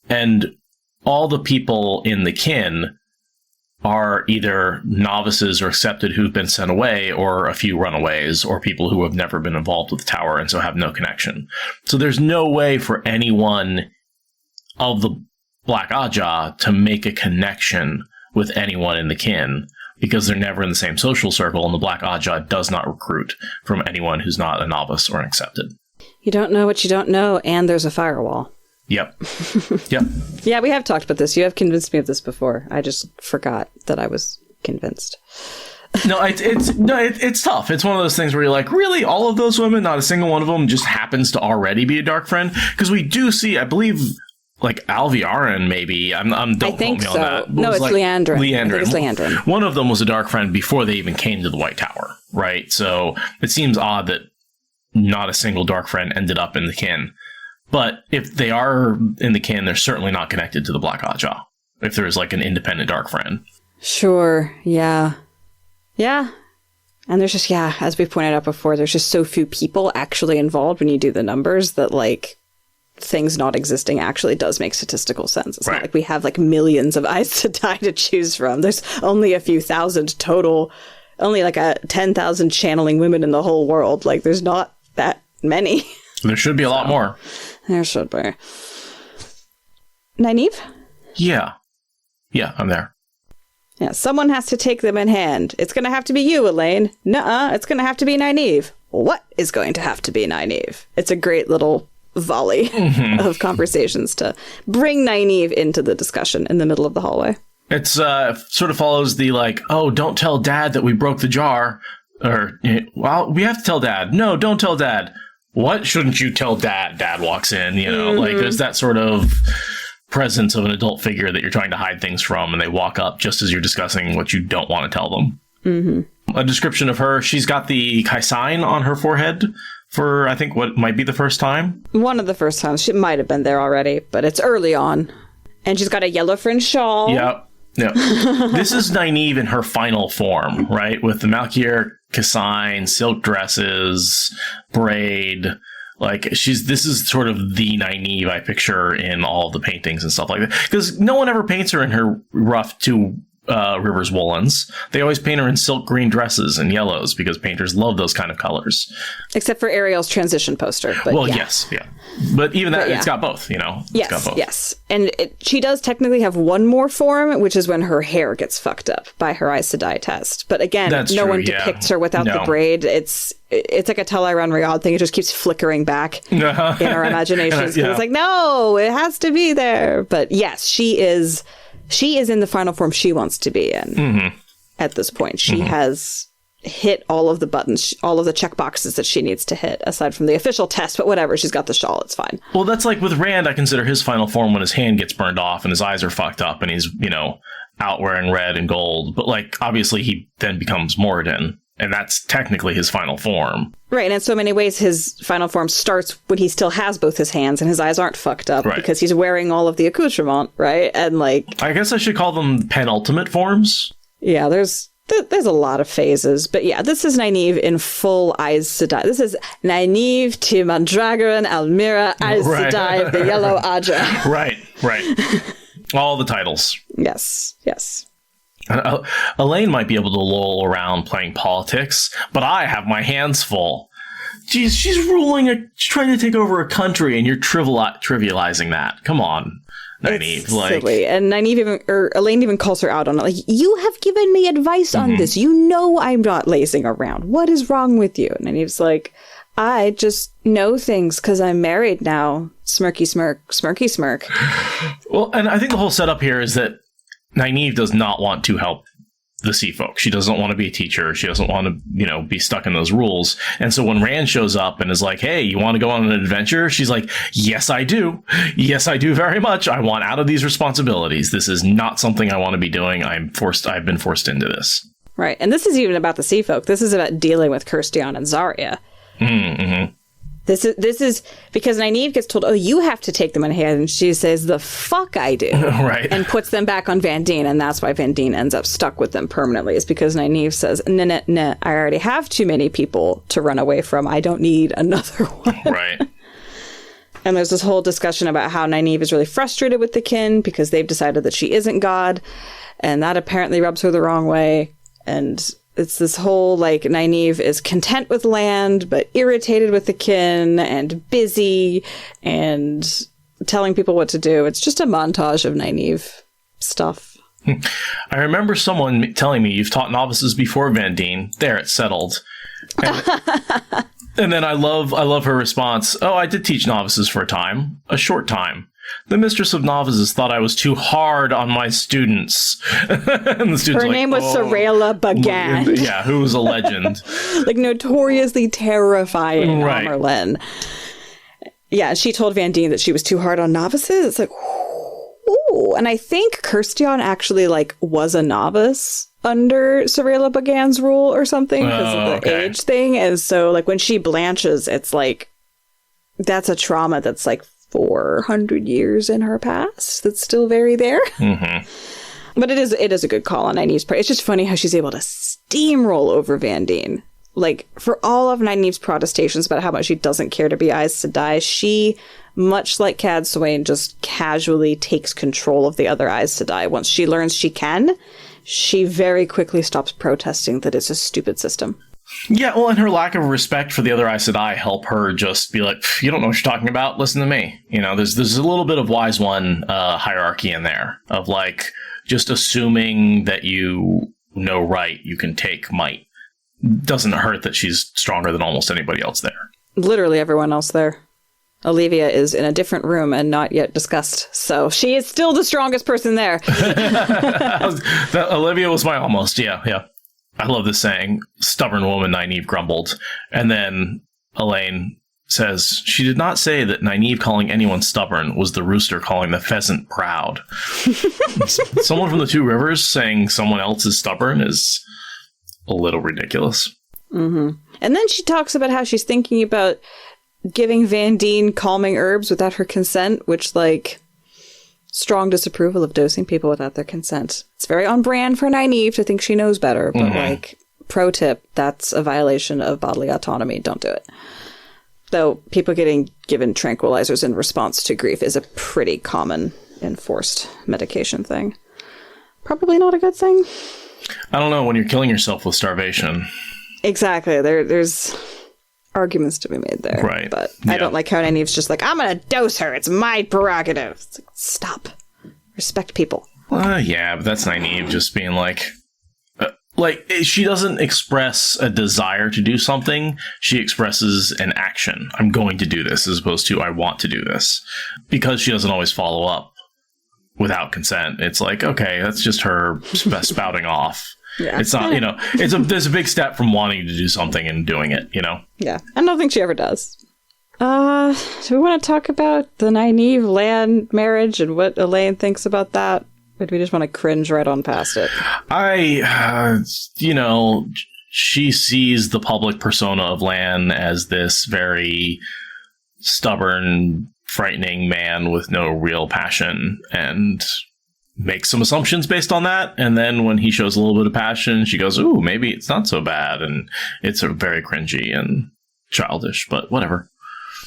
And all the people in the kin are either novices or accepted who've been sent away, or a few runaways, or people who have never been involved with the tower and so have no connection. So there's no way for anyone of the Black Aja to make a connection with anyone in the kin, because they're never in the same social circle, and the Black Aja does not recruit from anyone who's not a novice or an accepted. You don't know what you don't know, and there's a firewall. Yep. Yep. Yeah, we have talked about this. You have convinced me of this before. I just forgot that I was convinced. No, it's tough. It's one of those things where you're like, really, all of those women, not a single one of them just happens to already be a dark friend? Because we do see, I believe, like Alviarin, maybe. Don't I think quote me so. on that. No, it's like Leandrin. Leandrin. I think it's Leandrin. One of them was a dark friend before they even came to the White Tower, right? So it seems odd that not a single dark friend ended up in the kin. But if they are in the kin, they're certainly not connected to the Black Aja, if there is like an independent dark friend. Sure, yeah. Yeah. And there's just, yeah, as we pointed out before, there's just so few people actually involved when you do the numbers that, like, things not existing actually does make statistical sense. It's right. Not like we have, like, millions of Aes Sedai to choose from. There's only a few thousand total, only like 10,000 channeling women in the whole world. Like, there's not that many. There should be a lot more. There should be. Nyneave? Yeah. Yeah, I'm there. Yeah, someone has to take them in hand. It's going to have to be you, Elayne. Nuh-uh, it's going to have to be Nyneave. What is going to have to be Nyneave? It's a great little volley of conversations to bring Nyneave into the discussion in the middle of the hallway. It's sort of follows the like, oh, don't tell Dad that we broke the jar. Or, well, we have to tell Dad. No, don't tell Dad. What? Shouldn't you tell Dad? Dad walks in, you know, like there's that sort of presence of an adult figure that you're trying to hide things from, and they walk up just as you're discussing what you don't want to tell them. A description of her, she's got the Kai sign on her forehead for, I think, what might be the first time. One of the first times. She might have been there already, but it's early on. And she's got a yellow fringe shawl. Yep. Yeah. This is Nyneave in her final form, right? With the Malkier Kassign, silk dresses, braid. Like, this is sort of the Nyneave I picture in all the paintings and stuff like that. Because no one ever paints her in her rough to River's woolens. They always paint her in silk green dresses and yellows because painters love those kind of colors. Except for Ariel's transition poster. But well, yes, yeah. But even that, it's got both, It's got both. Yes. And she does technically have one more form, which is when her hair gets fucked up by her Aes Sedai test. But again, no one depicts her without the braid. It's like a Teleron Riyadh thing. It just keeps flickering back in our imaginations. It's like, no, it has to be there. But yes, she is in the final form she wants to be in at this point. She has hit all of the buttons, all of the check boxes that she needs to hit, aside from the official test, but whatever, she's got the shawl, it's fine. Well, that's like with Rand, I consider his final form when his hand gets burned off and his eyes are fucked up and he's, out wearing red and gold. But, obviously he then becomes Moradin, and that's technically his final form. Right, and in so many ways, his final form starts when he still has both his hands and his eyes aren't fucked up because he's wearing all of the accoutrement, right? And, I guess I should call them penultimate forms. Yeah, there's a lot of phases. But yeah, this is Nyneave in full Aes Sedai. This is Nyneave to Mandragoran, Almira, Aes Sedai, the Yellow Aja. Right. All the titles. Yes. Elayne might be able to loll around playing politics, but I have my hands full. Jeez, she's trying to take over a country, and you're trivializing that. Come on, Nyneave. It's silly. And Elayne even calls her out on it. You have given me advice on this. You know I'm not lazing around. What is wrong with you? And Nynaeve's like, I just know things because I'm married now. Smirky smirk, smirky smirk. Well, and I think the whole setup here is that Nyneave does not want to help the sea folk. She doesn't want to be a teacher. She doesn't want to, be stuck in those rules. And so when Rand shows up and is like, hey, you want to go on an adventure? She's like, yes, I do. Yes, I do very much. I want out of these responsibilities. This is not something I want to be doing. I've been forced into this. Right. And this is even about the sea folk. This is about dealing with Kirstian and Zarya. Mm-hmm. This is because Nyneave gets told, oh, you have to take them in hand. And she says, the fuck I do. Right. And puts them back on Vandene. And that's why Vandene ends up stuck with them permanently. Is because Nyneave says, nah, I already have too many people to run away from. I don't need another one. Right. And there's this whole discussion about how Nyneave is really frustrated with the kin because they've decided that she isn't God. And that apparently rubs her the wrong way. And it's this whole, Nyneave is content with land, but irritated with the kin and busy and telling people what to do. It's just a montage of Nyneave stuff. I remember someone telling me, you've taught novices before, Vandene. There, it's settled. And then I love her response. Oh, I did teach novices for a time. A short time. The mistress of novices thought I was too hard on my students. And the students her name was Sarayla Bagan. Yeah, who was a legend. Notoriously terrifying Amerlin. Yeah, she told Vandene that she was too hard on novices. It's like, ooh. And I think Kirstian actually, was a novice under Sarayla Bagan's rule or something because of the age thing. And so, when she blanches, it's that's a trauma that's 400 years in her past that's still very there. Mm-hmm. But it is a good call on Nynaeve's part. It's just funny how she's able to steamroll over Vandene. For all of Nynaeve's protestations about how much she doesn't care to be Aes Sedai, she, much like Cadsuane, just casually takes control of the other Aes Sedai. Once she learns she can, she very quickly stops protesting that it's a stupid system. Yeah, well, and her lack of respect for the other Aes Sedai help her just be like, you don't know what you're talking about, listen to me. There's a little bit of wise one hierarchy in there of just assuming that you know right, you can take might. Doesn't hurt that she's stronger than almost anybody else there. Literally everyone else there. Alivia is in a different room and not yet discussed, so she is still the strongest person there. Alivia was my almost, yeah. I love this saying, stubborn woman, Nyneave grumbled. And then Elayne says, she did not say that Nyneave calling anyone stubborn was the rooster calling the pheasant proud. Someone from the Two Rivers saying someone else is stubborn is a little ridiculous. Mm-hmm. And then she talks about how she's thinking about giving Vandene calming herbs without her consent, which, strong disapproval of dosing people without their consent. It's very on brand for Nyneave to think she knows better, but pro tip, that's a violation of bodily autonomy. Don't do it. Though people getting given tranquilizers in response to grief is a pretty common enforced medication thing. probably not a good thing. I don't know, when you're killing yourself with starvation. Exactly. There's arguments to be made there. Right. But I don't like how Nynaeve's just like, I'm going to dose her. It's my prerogative. It's like, stop. Respect people. Yeah, but that's Nyneave just being like, she doesn't express a desire to do something. She expresses an action. I'm going to do this, as opposed to I want to do this. Because she doesn't always follow up without consent. It's like, okay, that's just her spouting off. Yeah. It's not, there's a big step from wanting to do something and doing it, Yeah. I don't think she ever does. Do we want to talk about the Nyneave land marriage and what Elayne thinks about that? Or do we just want to cringe right on past it? She sees the public persona of Lan as this very stubborn, frightening man with no real passion, and makes some assumptions based on that. And then when he shows a little bit of passion, she goes, ooh, maybe it's not so bad. And it's very cringy and childish, but whatever.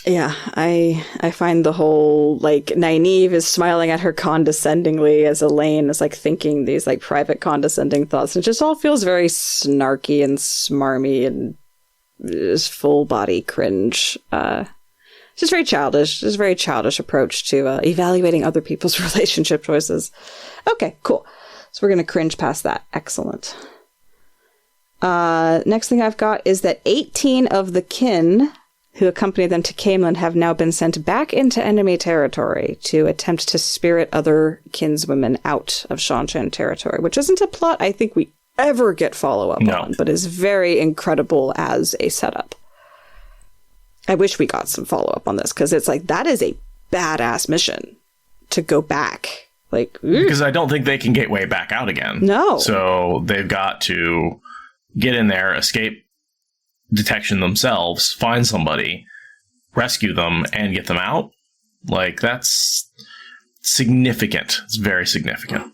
Yeah, I find the whole, Nyneave is smiling at her condescendingly as Elayne is, thinking these, private condescending thoughts. And it just all feels very snarky and smarmy and just full-body cringe. Just very childish. Just a very childish approach to evaluating other people's relationship choices. Okay, cool. So we're going to cringe past that. Excellent. Next thing I've got is that 18 of the kin who accompanied them to Camelon have now been sent back into enemy territory to attempt to spirit other kinswomen out of Seanchan territory, which isn't a plot I think we ever get follow-up on, but is very incredible as a setup. I wish we got some follow-up on this, because it's that is a badass mission to go back. Because I don't think they can get way back out again. No. So they've got to get in there, escape detection themselves, find somebody, rescue them, and get them out. That's significant. It's very significant.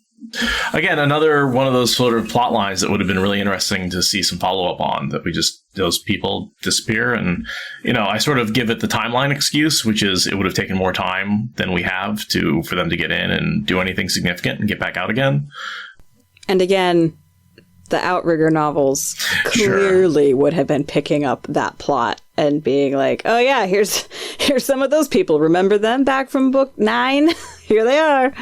Again, another one of those sort of plot lines that would have been really interesting to see some follow-up on, that those people disappear. And, I sort of give it the timeline excuse, which is it would have taken more time than we have for them to get in and do anything significant and get back out again. And again, the Outrigger novels clearly would have been picking up that plot and being like, oh yeah, here's some of those people. Remember them back from book 9? Here they are.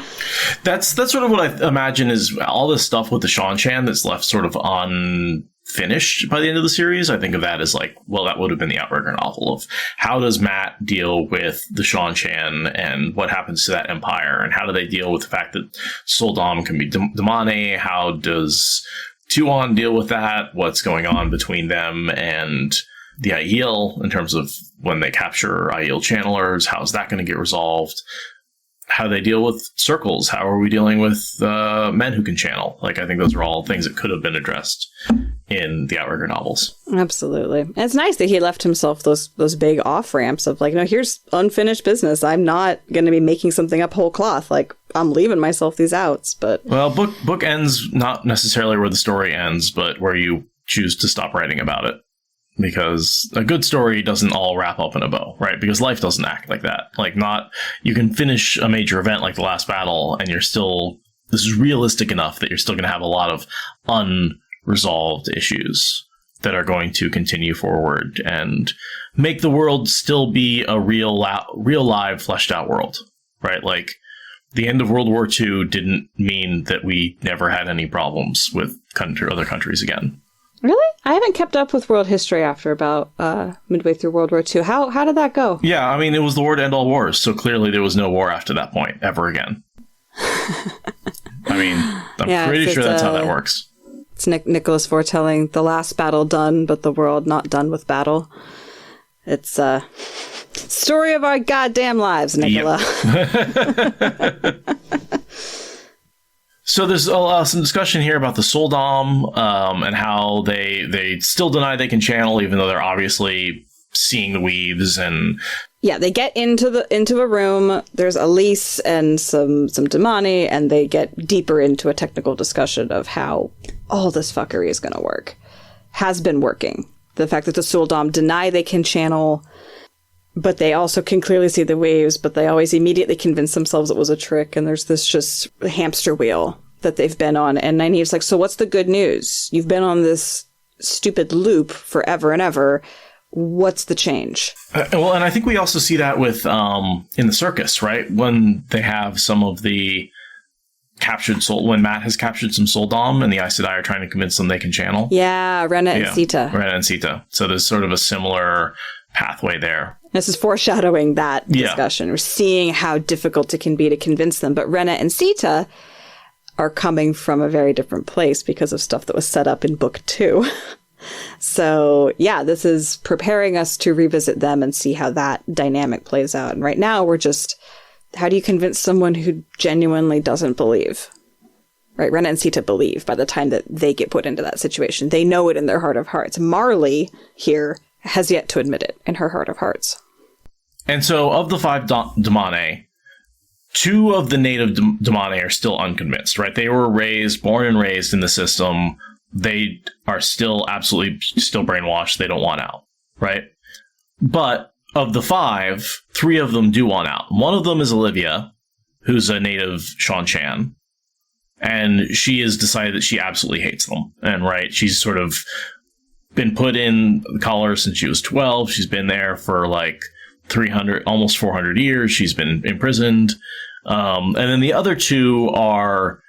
That's sort of what I imagine is all this stuff with the Seanchan that's left sort of unfinished by the end of the series. I think of that as that would have been the Outrigger novel of how does Matt deal with the Seanchan and what happens to that empire, and how do they deal with the fact that Soldam can be Damane? How does Tuon deal with that? What's going on between them and the Aiel in terms of when they capture Aiel channelers? How's that going to get resolved? How do they deal with circles? How are we dealing with men who can channel? I think those are all things that could have been addressed in the Outrigger novels. Absolutely. And it's nice that he left himself those big off-ramps of no, here's unfinished business. I'm not going to be making something up whole cloth. I'm leaving myself these outs, but... Well, book ends not necessarily where the story ends, but where you choose to stop writing about it. Because a good story doesn't all wrap up in a bow, right? Because life doesn't act like that. You can finish a major event like the last battle, and this is realistic enough that you're still going to have a lot of unresolved issues that are going to continue forward and make the world still be a real live, fleshed out world, right? The end of World War II didn't mean that we never had any problems with other countries again. Really? I haven't kept up with world history after about midway through World War II. How did that go? Yeah, it was the war to end all wars, so clearly there was no war after that point, ever again. I'm pretty sure that's how that works. It's Nicholas foretelling the last battle done, but the world not done with battle. It's story of our goddamn lives, Nicola. Yep. So there's some discussion here about the Soldam and how they still deny they can channel, even though they're obviously seeing the weaves. And yeah, they get into a room. There's Elise and some Damani, and they get deeper into a technical discussion of how all this fuckery is going to work. Has been working. The fact that the Soldam deny they can channel, but they also can clearly see the waves, but they always immediately convince themselves it was a trick, and there's this just hamster wheel that they've been on. And Nyneave's like, so what's the good news? You've been on this stupid loop forever and ever. What's the change? Well, and I think we also see that with in the circus, right? When they have some of the captured soul, when Matt has captured some Soldom and the Aes Sedai are trying to convince them they can channel. Yeah, Rena and Sita. Rena and Sita. So there's sort of a similar pathway there. This is foreshadowing that discussion. We're seeing how difficult it can be to convince them. But Rena and Sita are coming from a very different place because of stuff that was set up in book 2. So, yeah, this is preparing us to revisit them and see how that dynamic plays out. And right now, we're just, how do you convince someone who genuinely doesn't believe? Right? Rena and Sita believe by the time that they get put into that situation. They know it in their heart of hearts. Marley here has yet to admit it in her heart of hearts. And so, of the 5 Damane, 2 of the native Damane are still unconvinced, right? They were born and raised in the system. They are still still brainwashed. They don't want out, right? But of the 5, 3 of them do want out. One of them is Alivia, who's a native Shan-Chan, and she has decided that she absolutely hates them. And right, she's sort of been put in the collar since she was 12. She's been there for like 300, almost 400 years. She's been imprisoned. And then the other 2 are,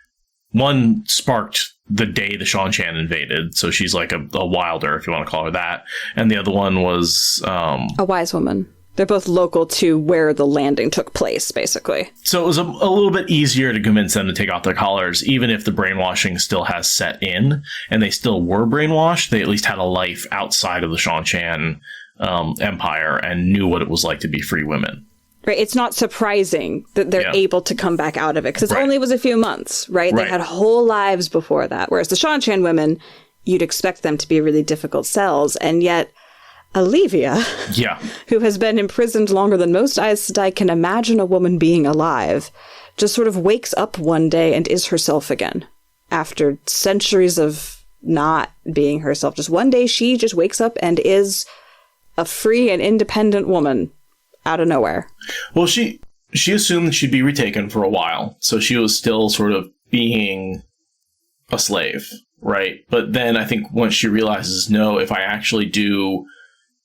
one sparked the day the Shan-Chan invaded, so she's like a wilder, if you want to call her that. And the other one was a wise woman. They're both local to where the landing took place, basically. So it was a little bit easier to convince them to take off their collars, even if the brainwashing still has set in, and they still were brainwashed. They at least had a life outside of the Shan-Chan empire and knew what it was like to be free women. Right. It's not surprising that they're able to come back out of it because it only was a few months, right? They had whole lives before that. Whereas the Shan-Chan women, you'd expect them to be really difficult cells. And yet Alivia, who has been imprisoned longer than most Aes Sedai can imagine a woman being alive, just sort of wakes up one day and is herself again after centuries of not being herself. Just one day she just wakes up and is a free and independent woman. Out of nowhere. Well, she assumed she'd be retaken for a while, so she was still sort of being a slave, right? But then I think once she realizes, no, if I actually do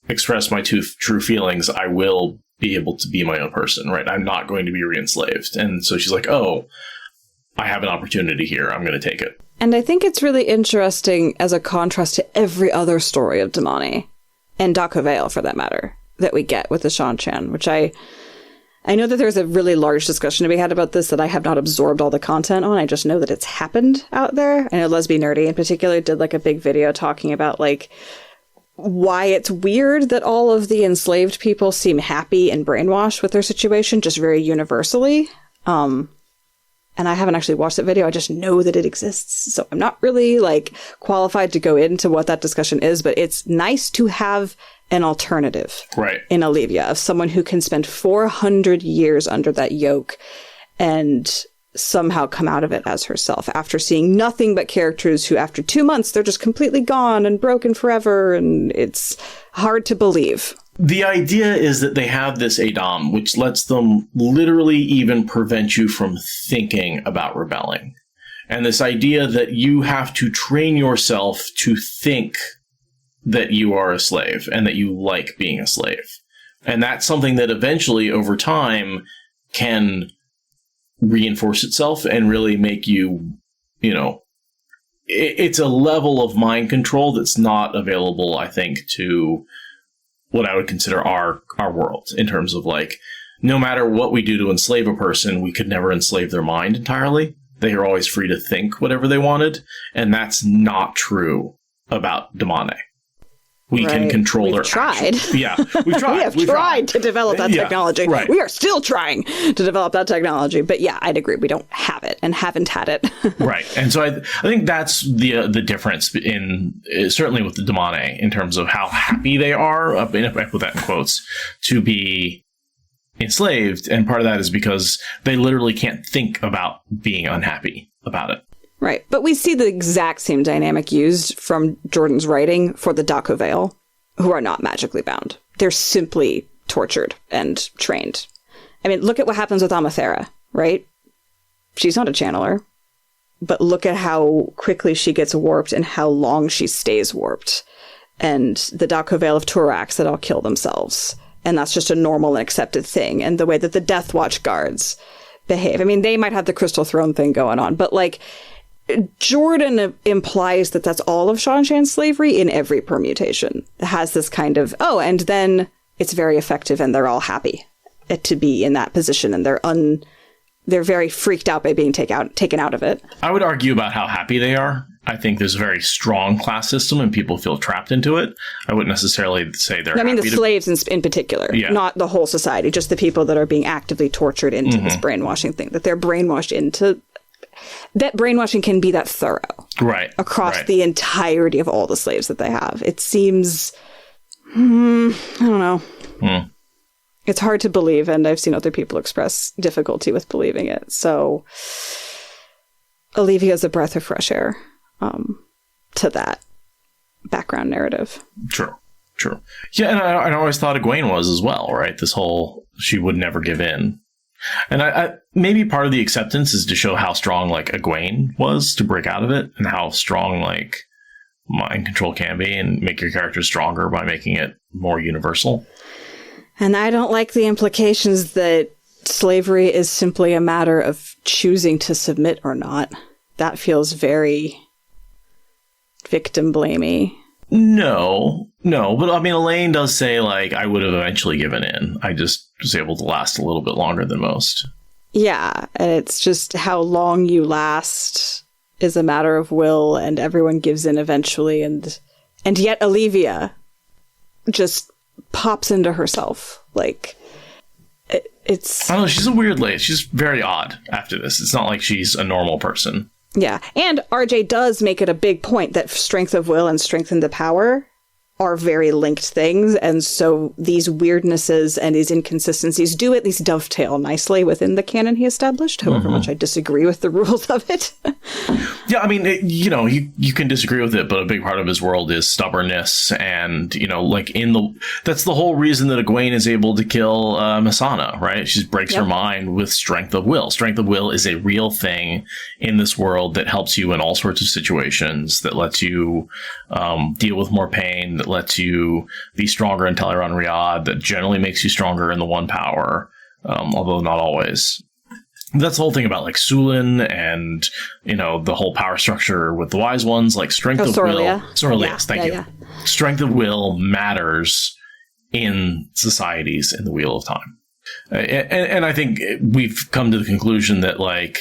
express my true feelings, I will be able to be my own person, right? I'm not going to be re-enslaved. And so she's like, oh, I have an opportunity here. I'm going to take it. And I think it's really interesting as a contrast to every other story of Damane, and Daughter-Heir for that matter, that we get with the Shan-Chan, which I know that there's a really large discussion to be had about this that I have not absorbed all the content on. I just know that it's happened out there. I know Lesbian Nerdy in particular did like a big video talking about like why it's weird that all of the enslaved people seem happy and brainwashed with their situation just very universally. And I haven't actually watched that video. I just know that it exists. So I'm not really like qualified to go into what that discussion is, but it's nice to have an alternative in Alivia of someone who can spend 400 years under that yoke and somehow come out of it as herself after seeing nothing but characters who after 2 months, they're just completely gone and broken forever. And it's hard to believe. The idea is that they have this Adam, which lets them literally even prevent you from thinking about rebelling. And this idea that you have to train yourself to think that you are a slave and that you like being a slave. And that's something that eventually, over time, can reinforce itself and really make you, it's a level of mind control that's not available, I think, to what I would consider our world in terms of like, no matter what we do to enslave a person, we could never enslave their mind entirely. They are always free to think whatever they wanted. And that's not true about Damane. We can control their actions. Yeah, we've tried. We've tried to develop that technology. Right. We are still trying to develop that technology. But yeah, I'd agree. We don't have it and haven't had it. Right. And so I think that's the difference in certainly with the Damane in terms of how happy they are, I put that in quotes, to be enslaved. And part of that is because they literally can't think about being unhappy about it. Right. But we see the exact same dynamic used from Jordan's writing for the Daughter-Heir, who are not magically bound. They're simply tortured and trained. I mean, look at what happens with Amathera, right? She's not a channeler, but look at how quickly she gets warped and how long she stays warped. And the Dako Vale of Turax that all kill themselves. And that's just a normal and accepted thing. And the way that the Death Watch guards behave. I mean, they might have the Crystal Throne thing going on, but like, Jordan implies that that's all of Shan-Shan's slavery in every permutation. It has this kind of, and then it's very effective and they're all happy to be in that position, and they're very freaked out by being taken out of it. I would argue about how happy they are. I think there's a very strong class system and people feel trapped into it. I wouldn't necessarily say they're I mean, the slaves in particular, not the whole society, just the people that are being actively tortured into this brainwashing thing, that they're brainwashed into. That brainwashing can be that thorough. Right. Across the entirety of all the slaves that they have. It seems, I don't know. It's hard to believe, and I've seen other people express difficulty with believing it. So Alivia is a breath of fresh air to that background narrative. True. Yeah, and I always thought Egwene was as well, right? This whole, she would never give in. And I maybe part of the acceptance is to show how strong, like, Egwene was to break out of it, and how strong, like, mind control can be, and make your character stronger by making it more universal. And I don't like the implications that slavery is simply a matter of choosing to submit or not. That feels very victim-blamey. No, but I mean, Elayne does say, like, I would have eventually given in. I just was able to last a little bit longer than most. Yeah, and it's just how long you last is a matter of will, and everyone gives in eventually, and yet Alivia just pops into herself. Like, it's... I don't know, she's a weird lady. She's very odd after this. It's not like she's a normal person. Yeah, and RJ does make it a big point that strength of will and strength in the power are very linked things, and so these weirdnesses and these inconsistencies do at least dovetail nicely within the canon he established, however much I disagree with the rules of it. Yeah, I mean, you can disagree with it, but a big part of his world is stubbornness, and, like, that's the whole reason that Egwene is able to kill Missana, right? She breaks her mind with strength of will. Strength of will is a real thing in this world that helps you in all sorts of situations, that lets you deal with more pain, that lets you be stronger in Teleron Riyadh, that generally makes you stronger in the One Power, although not always. That's the whole thing about, like, Sulin and, the whole power structure with the Wise Ones, like, strength of will. Sorelius, thank you. Strength of will matters in societies in the Wheel of Time. And I think we've come to the conclusion that, like,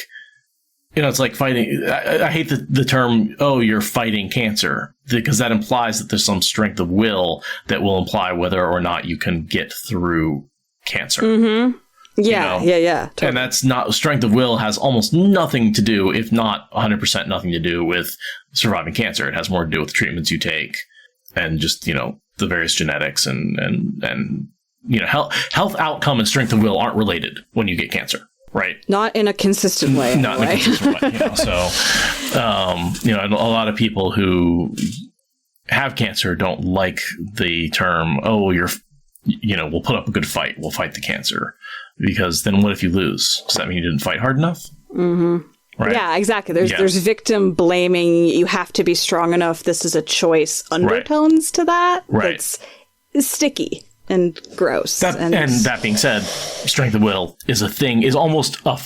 it's like fighting. I hate the term, you're fighting cancer, because that implies that there's some strength of will that will imply whether or not you can get through cancer. Mm-hmm. Yeah, totally. And that's not, strength of will has almost nothing to do, if not 100% nothing to do with surviving cancer. It has more to do with the treatments you take and just, the various genetics and health outcome and strength of will aren't related when you get cancer. Right. Not in a consistent way. Not in a consistent way. A lot of people who have cancer don't like the term, we'll put up a good fight. We'll fight the cancer. Because then what if you lose? Does that mean you didn't fight hard enough? Mm-hmm. Right? Yeah, exactly. There's victim blaming. You have to be strong enough. This is a choice. Undertones to that. Right. That's sticky and gross. And that being said, strength of will is almost a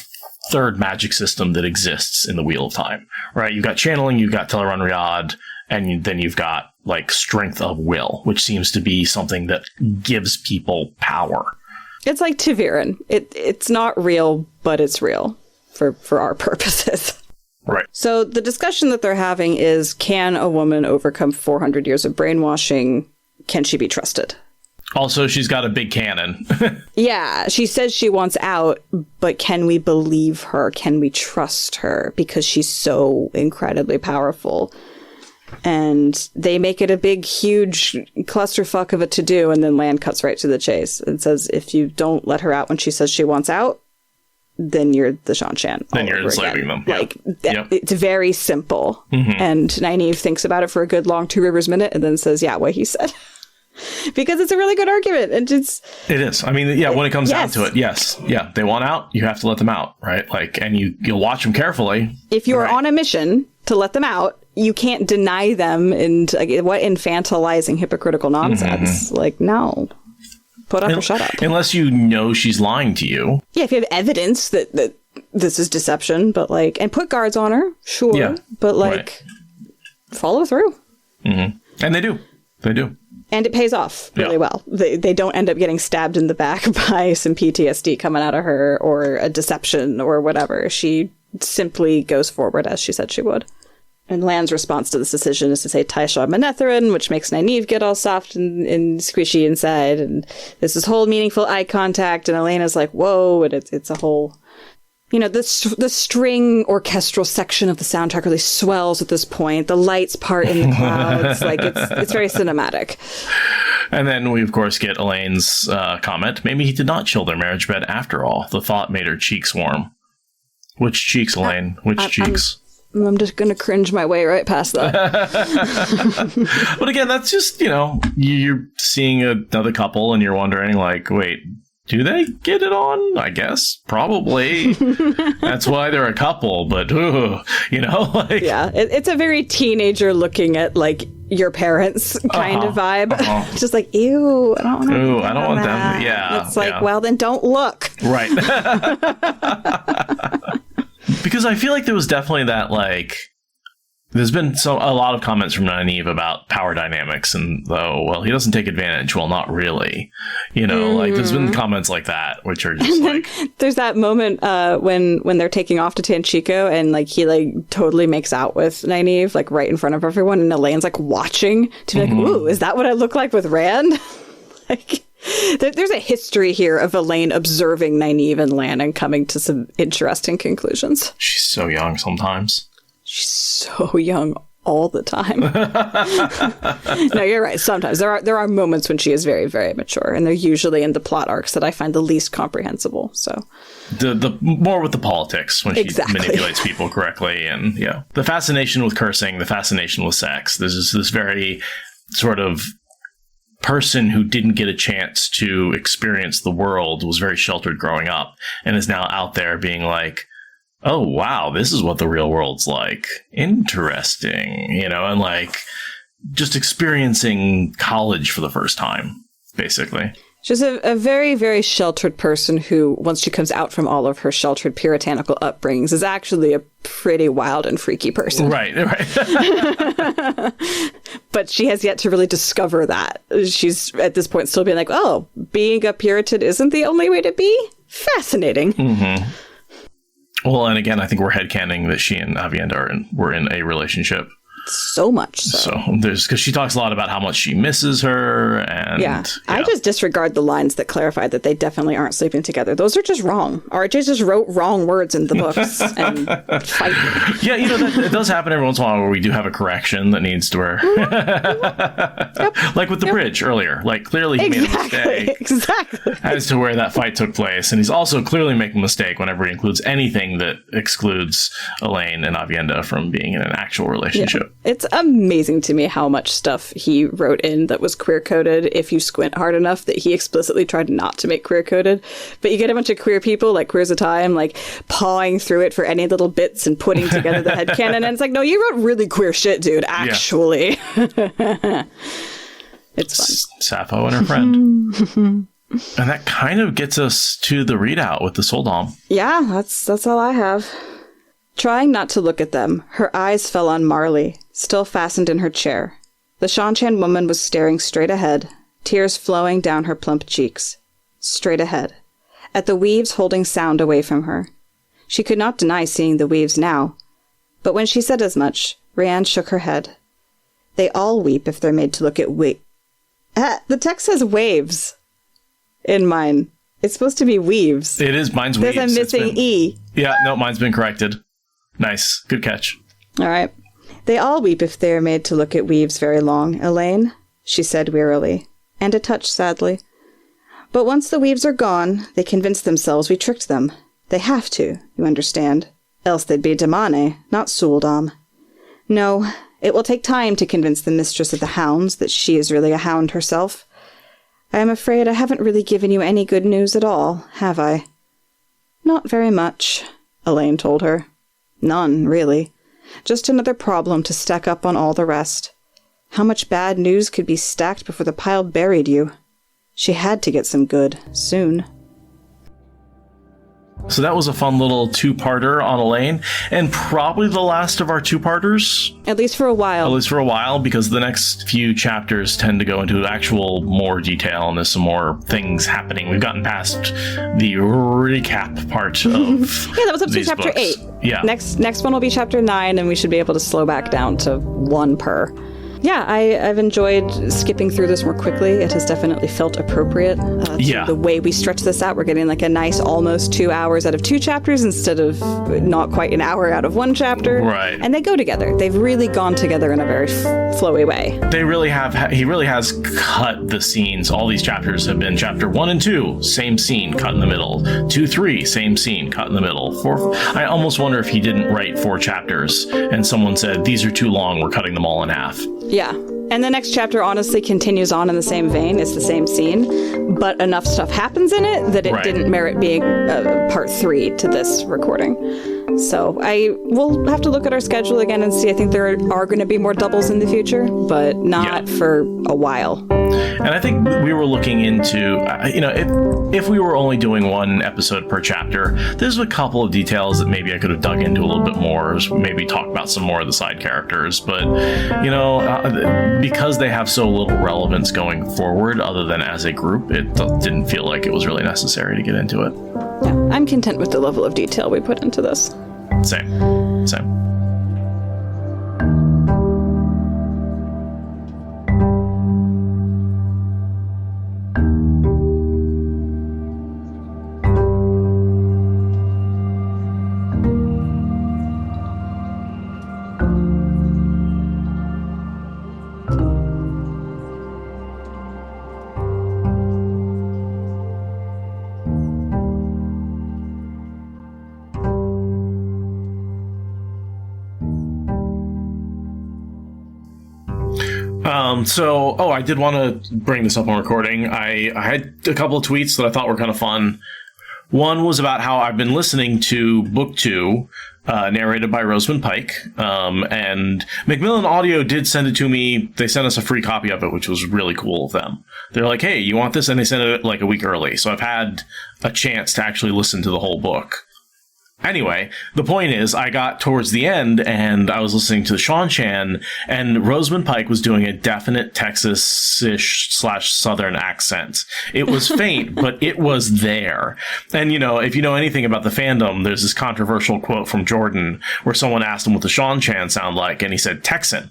third magic system that exists in the Wheel of Time, right? You've got channeling, you've got Teleron Riyadh, and then you've got, like, strength of will, which seems to be something that gives people power. It's like Taviran. It's not real, but it's real for our purposes. Right. So the discussion that they're having is, can a woman overcome 400 years of brainwashing? Can she be trusted? Also, she's got a big cannon. Yeah, she says she wants out, but can we believe her? Can we trust her? Because she's so incredibly powerful. And they make it a big, huge clusterfuck of a to-do, and then Lan cuts right to the chase and says, if you don't let her out when she says she wants out, then you're the Shan-Shan. Then you're enslaving them. Yeah. Like, it's very simple. Mm-hmm. And Nyneave thinks about it for a good long 2 Rivers minute and then says, yeah, what he said. Because it's a really good argument. And it is. I mean, yeah, when it comes down to it, yes. Yeah, they want out, you have to let them out, right? Like, and you'll watch them carefully. If you're on a mission to let them out, you can't deny them and what infantilizing hypocritical nonsense. Like, no. Put up or shut up. Unless you know she's lying to you. Yeah, if you have evidence that this is deception, but like, and put guards on her, sure. Yeah, but like, follow through. Mm-hmm. And they do. They do. And it pays off really well. They don't end up getting stabbed in the back by some PTSD coming out of her or a deception or whatever. She simply goes forward as she said she would. And Lan's response to this decision is to say Taisha Manetherin, which makes Nyneave get all soft and squishy inside. And this is whole meaningful eye contact. And Elena's like, whoa. And it's a whole, the string orchestral section of the soundtrack really swells at this point. The lights part in the clouds. Like, it's very cinematic. And then we, of course, get Elayne's comment. Maybe he did not chill their marriage bed after all. The thought made her cheeks warm. Which cheeks, Elayne? Which cheeks? I'm just going to cringe my way right past that. But again, that's just, you're seeing another couple and you're wondering, like, wait, do they get it on? I guess. Probably. That's why they're a couple. But, like... Yeah, it's a very teenager looking at, like, your parents kind of vibe. Just like, ew, I don't want them. Yeah. It's like, well, then don't look. Right. Because I feel like there was definitely that, like, there's been a lot of comments from Nyneave about power dynamics and he doesn't take advantage. Well, not really. Like there's been comments like that, which are just like... There's that moment when they're taking off to Tanchico and like he like totally makes out with Nyneave, like right in front of everyone. And Elayne's like watching to be like, ooh, is that what I look like with Rand? Like... There's a history here of Elayne observing Nyneave and Lan and coming to some interesting conclusions. She's so young sometimes. She's so young all the time. No, you're right. Sometimes there are moments when she is very, very mature, and they're usually in the plot arcs that I find the least comprehensible. So the more with the politics when she manipulates people correctly, and the fascination with cursing, the fascination with sex. There's this very sort of person who didn't get a chance to experience the world, was very sheltered growing up, and is now out there being like, oh, wow, this is what the real world's like. Interesting, and like just experiencing college for the first time, basically. She's a very, very sheltered person who, once she comes out from all of her sheltered puritanical upbringings, is actually a pretty wild and freaky person. Right. But she has yet to really discover that. She's, at this point, still being like, oh, being a Puritan isn't the only way to be? Fascinating. Mm-hmm. Well, and again, I think we're headcanon that she and Aviendha were in a relationship. So much so. So there's, because she talks a lot about how much she misses her, and I just disregard the lines that clarify that they definitely aren't sleeping together. Those are just wrong. RJ just wrote wrong words in the books and fight me. Yeah, it does happen every once in a while where we do have a correction that needs to where like with the bridge earlier. Like clearly he made a mistake as to where that fight took place, and he's also clearly making a mistake whenever he includes anything that excludes Elayne and Aviendha from being in an actual relationship. Yeah. It's amazing to me how much stuff he wrote in that was queer-coded if you squint hard enough that he explicitly tried not to make queer-coded. But you get a bunch of queer people, like Queers of Time, like pawing through it for any little bits and putting together the headcanon. And it's like, no, you wrote really queer shit, dude, actually. Yeah. It's fun. Sappho and her friend. And that kind of gets us to the readout with the Soldom. Yeah, that's all I have. Trying not to look at them, her eyes fell on Marley, still fastened in her chair. The Shanchan woman was staring straight ahead, tears flowing down her plump cheeks. Straight ahead. At the weaves holding sound away from her. She could not deny seeing the weaves now. But when she said as much, Rhiann shook her head. They all weep if they're made to look at the text says waves in mine. It's supposed to be weaves. It is. Mine's weaves. There's a missing E. Yeah, no, mine's been corrected. Nice. Good catch. All right. They all weep if they are made to look at weaves very long, Elayne, she said wearily, and a touch sadly. But once the weaves are gone, they convince themselves we tricked them. They have to, you understand. Else they'd be Damane, not Suldom. No, It will take time to convince the Mistress of the Hounds that she is really a hound herself. I am afraid I haven't really given you any good news at all, have I? Not very much, Elayne told her. None, really. Just another problem to stack up on all the rest. How much bad news could be stacked before the pile buried you? She had to get some good, soon. So that was a fun little two-parter on Elayne, and probably the last of our two-parters. At least for a while. At least for a while, because the next few chapters tend to go into actual more detail, and there's some more things happening. We've gotten past the recap part of yeah, that was up to chapter books. 8. Yeah. Next one will be chapter 9, and we should be able to slow back down to 1 per. Yeah, I've enjoyed skipping through this more quickly. It has definitely felt appropriate to the way we stretch this out. We're getting like a nice almost 2 hours out of 2 chapters instead of not quite an hour out of 1 chapter. Right. And they go together. They've really gone together in a very flowy way. They really have. He really has cut the scenes. All these chapters have been chapter 1 and 2, same scene, cut in the middle. 2, 3, same scene, cut in the middle. 4, I almost wonder if he didn't write 4 chapters and someone said, these are too long, we're cutting them all in half. Yeah. And the next chapter honestly continues on in the same vein. It's the same scene, but enough stuff happens in it that it didn't merit being part 3 to this recording. So I will have to look at our schedule again and see. I think there are going to be more doubles in the future, but not for a while. And I think we were looking into, if we were only doing 1 episode per chapter, there's a couple of details that maybe I could have dug into a little bit more, maybe talk about some more of the side characters. But, because they have so little relevance going forward, other than as a group, it didn't feel like it was really necessary to get into it. Yeah, I'm content with the level of detail we put into this. Same. I did want to bring this up on recording. I had a couple of tweets that I thought were kind of fun. One was about how I've been listening to Book 2, narrated by Rosamund Pike, and Macmillan Audio did send it to me. They sent us a free copy of it, which was really cool of them. They're like, hey, you want this? And they sent it like a week early. So I've had a chance to actually listen to the whole book. Anyway, the point is, I got towards the end, and I was listening to the Sean Chan, and Rosamund Pike was doing a definite Texas-ish / Southern accent. It was faint, but it was there. And, if you know anything about the fandom, there's this controversial quote from Jordan where someone asked him what the Sean Chan sound like, and he said, Texan.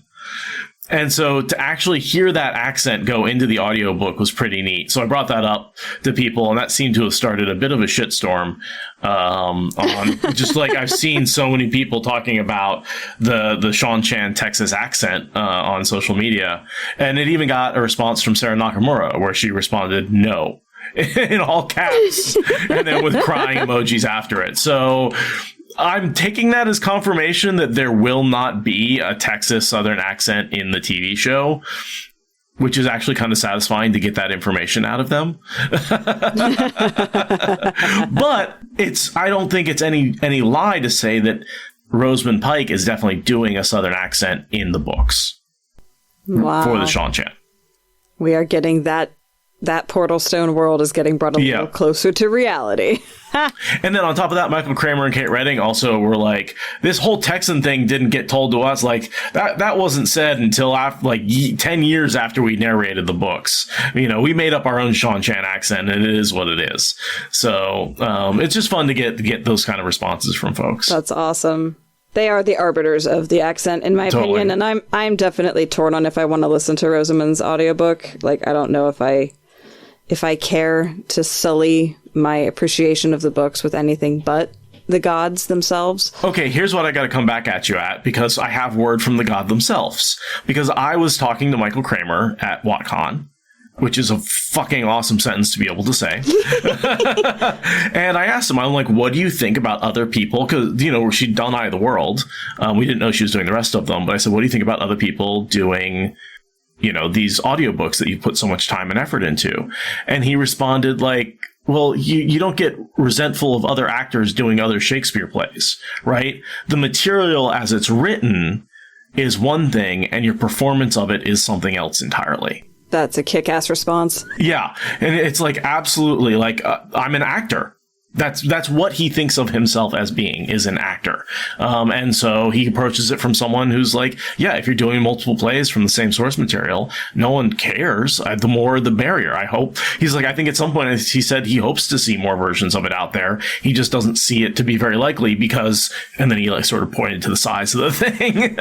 And so to actually hear that accent go into the audiobook was pretty neat. So I brought that up to people, and that seemed to have started a bit of a shitstorm on just like I've seen so many people talking about the Sean Chan Texas accent on social media. And it even got a response from Sarah Nakamura where she responded, no, in all caps, and then with crying emojis after it. So I'm taking that as confirmation that there will not be a Texas Southern accent in the TV show, which is actually kind of satisfying to get that information out of them. But I don't think it's any lie to say that Rosamund Pike is definitely doing a Southern accent in the books. Wow. For the Sean Chan. We are getting that Portal Stone world is getting brought a little closer to reality. And then on top of that, Michael Kramer and Kate Redding also were like, this whole Texan thing didn't get told to us. Like, that wasn't said until after, 10 years after we narrated the books. We made up our own Sean Chan accent, and it is what it is. So it's just fun to get those kind of responses from folks. That's awesome. They are the arbiters of the accent, in my opinion, and I'm definitely torn on if I want to listen to Rosamund's audiobook. I don't know if I care to sully my appreciation of the books with anything but the gods themselves. Okay, here's what I got to come back at you at, because I have word from the god themselves. Because I was talking to Michael Kramer at WatCon, which is a fucking awesome sentence to be able to say. And I asked him, I'm like, what do you think about other people? Because, you know, she'd done Eye of the World. We didn't know she was doing the rest of them. But I said, what do you think about other people doing, you know, these audiobooks that you put so much time and effort into? And he responded like, well, you don't get resentful of other actors doing other Shakespeare plays, right? The material as it's written is one thing, and your performance of it is something else entirely. That's a kick-ass response. Yeah. And it's like, absolutely, like, I'm an actor. That's what he thinks of himself as being, is an actor. And so he approaches it from someone who's like, yeah, if you're doing multiple plays from the same source material, no one cares. The more, the merrier, I hope. He's like, I think at some point he said he hopes to see more versions of it out there. He just doesn't see it to be very likely because, and then he like sort of pointed to the size of the thing.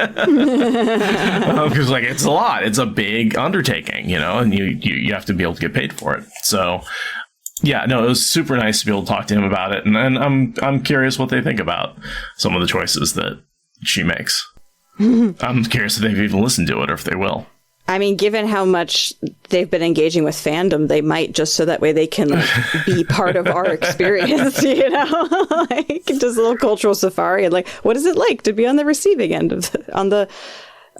Because like, it's a lot. It's a big undertaking, you know, and you have to be able to get paid for it. So, yeah, no, it was super nice to be able to talk to him about it, and I'm curious what they think about some of the choices that she makes. I'm curious if they've even listened to it or if they will. I mean, given how much they've been engaging with fandom, they might, just so that way they can like, be part of our experience, you know, like just a little cultural safari. And like, what is it like to be on the receiving end of on the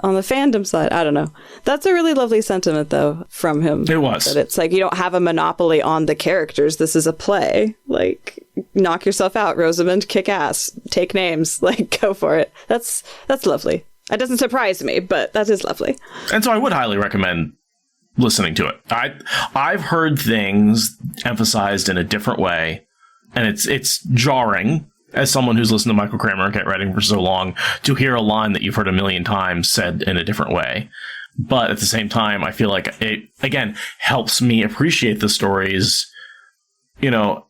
fandom side? I don't know. That's a really lovely sentiment, though, from him. It was. That it's like, you don't have a monopoly on the characters. This is a play. Like, knock yourself out, Rosamund. Kick ass. Take names. Like, go for it. That's lovely. That doesn't surprise me, but that is lovely. And so I would highly recommend listening to it. I've heard things emphasized in a different way, and it's jarring, as someone who's listened to Michael Kramer and Get Writing for so long, to hear a line that you've heard a million times said in a different way. But at the same time, I feel like it, again, helps me appreciate the stories, you know,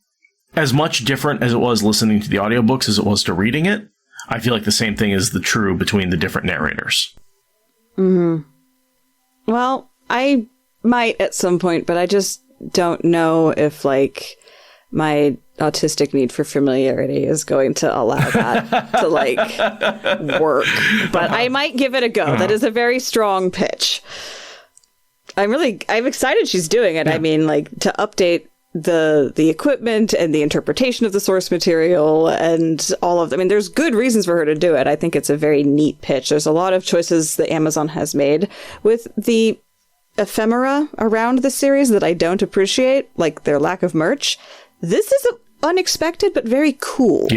as much different as it was listening to the audiobooks as it was to reading it. I feel like the same thing is the true between the different narrators. Mm-hmm. Well, I might at some point, but I just don't know if, like, my autistic need for familiarity is going to allow that to like work, but I might give it a go. That is a very strong pitch. I'm excited she's doing it. Yeah. I mean, like, to update the equipment and the interpretation of the source material and all of, I mean, there's good reasons for her to do it. I think it's a very neat pitch. There's a lot of choices that Amazon has made with the ephemera around the series that I don't appreciate, like their lack of merch. This is an unexpected but very cool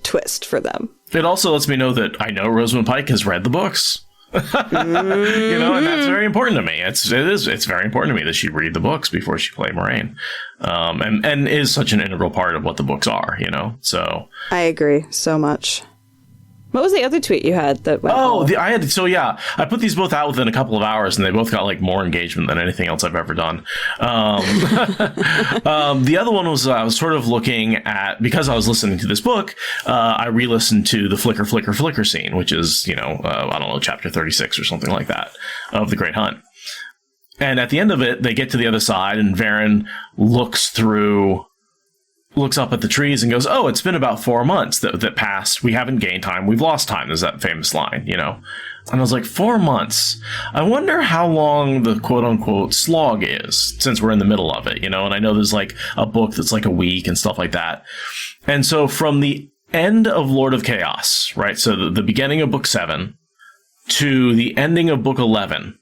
twist for them. It also lets me know that I know Rosamund Pike has read the books. You know, and that's very important to me. It's very important to me that she read the books before she play Moiraine, and is such an integral part of what the books are. You know, so I agree so much. What was the other tweet you had that went I put these both out within a couple of hours, and they both got like more engagement than anything else I've ever done. The other one was I was sort of looking at, because I was listening to this book, I re-listened to the flicker scene, which is, you know, I don't know, chapter 36 or something like that of The Great Hunt. And at the end of it, they get to the other side, and Varen looks up at the trees and goes, oh, it's been about 4 months that passed. We haven't gained time. We've lost time. There's that famous line, you know? And I was like, 4 months? I wonder how long the quote-unquote slog is, since we're in the middle of it, you know? And I know there's like a book that's like a week and stuff like that. And so from the end of Lord of Chaos, right? So the beginning of book 7 to the ending of book 11,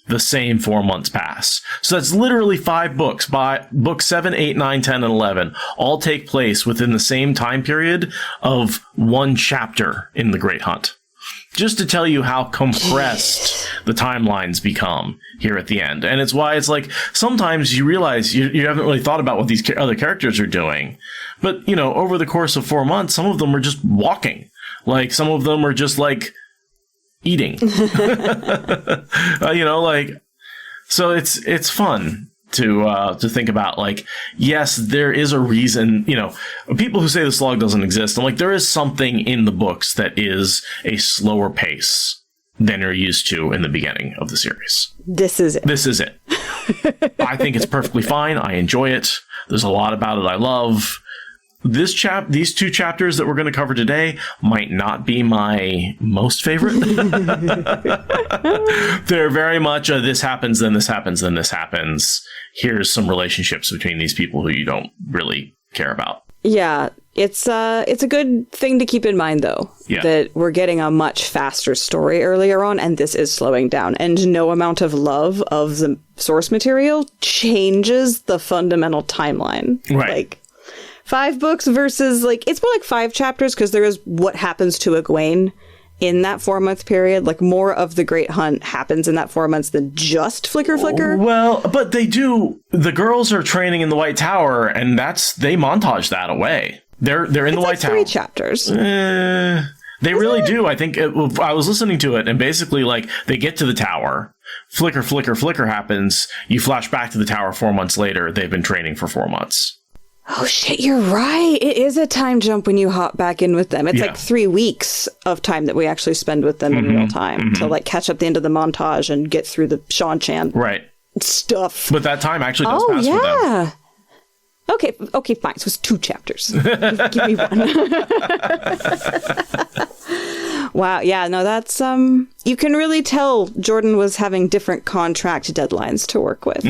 the same 4 months pass. So that's literally 5 books. By book 7, 8, 9, 10, and 11 all take place within the same time period of one chapter in The Great Hunt. Just to tell you how compressed the timelines become here at the end. And it's why it's like, sometimes you realize you haven't really thought about what these other characters are doing. But, you know, over the course of 4 months, some of them are just walking. Like, some of them are just like eating. You know, like, so it's fun to think about, like, yes, there is a reason, you know, people who say the slog doesn't exist, I'm like, there is something in the books that is a slower pace than you're used to in the beginning of the series. This is it. I think it's perfectly fine. I enjoy it. There's a lot about it I love. these two chapters that we're going to cover today might not be my most favorite. They're very much this happens, then this happens, then this happens. Here's some relationships between these people who you don't really care about. Yeah, it's a good thing to keep in mind, though, that we're getting a much faster story earlier on, and this is slowing down. And no amount of love of the source material changes the fundamental timeline. Right. Like, 5 books versus, like, it's more like 5 chapters, because there is what happens to Egwene in that 4-month period. Like, more of the Great Hunt happens in that 4 months than just Flicker. Well, but they do. The girls are training in the White Tower, and they montage that away. They're in the White Tower. 3 chapters. They really do. I think I was listening to it, and basically, like, they get to the tower. Flicker happens. You flash back to the tower 4 months later. They've been training for 4 months. Oh, shit, you're right. It is a time jump when you hop back in with them. It's like 3 weeks of time that we actually spend with them in real time to, like, catch up the end of the montage and get through the Sean-Chan stuff. But that time actually does pass for them. Okay, fine. So it's 2 chapters. Give me one. Wow. Yeah, no, that's, you can really tell Jordan was having different contract deadlines to work with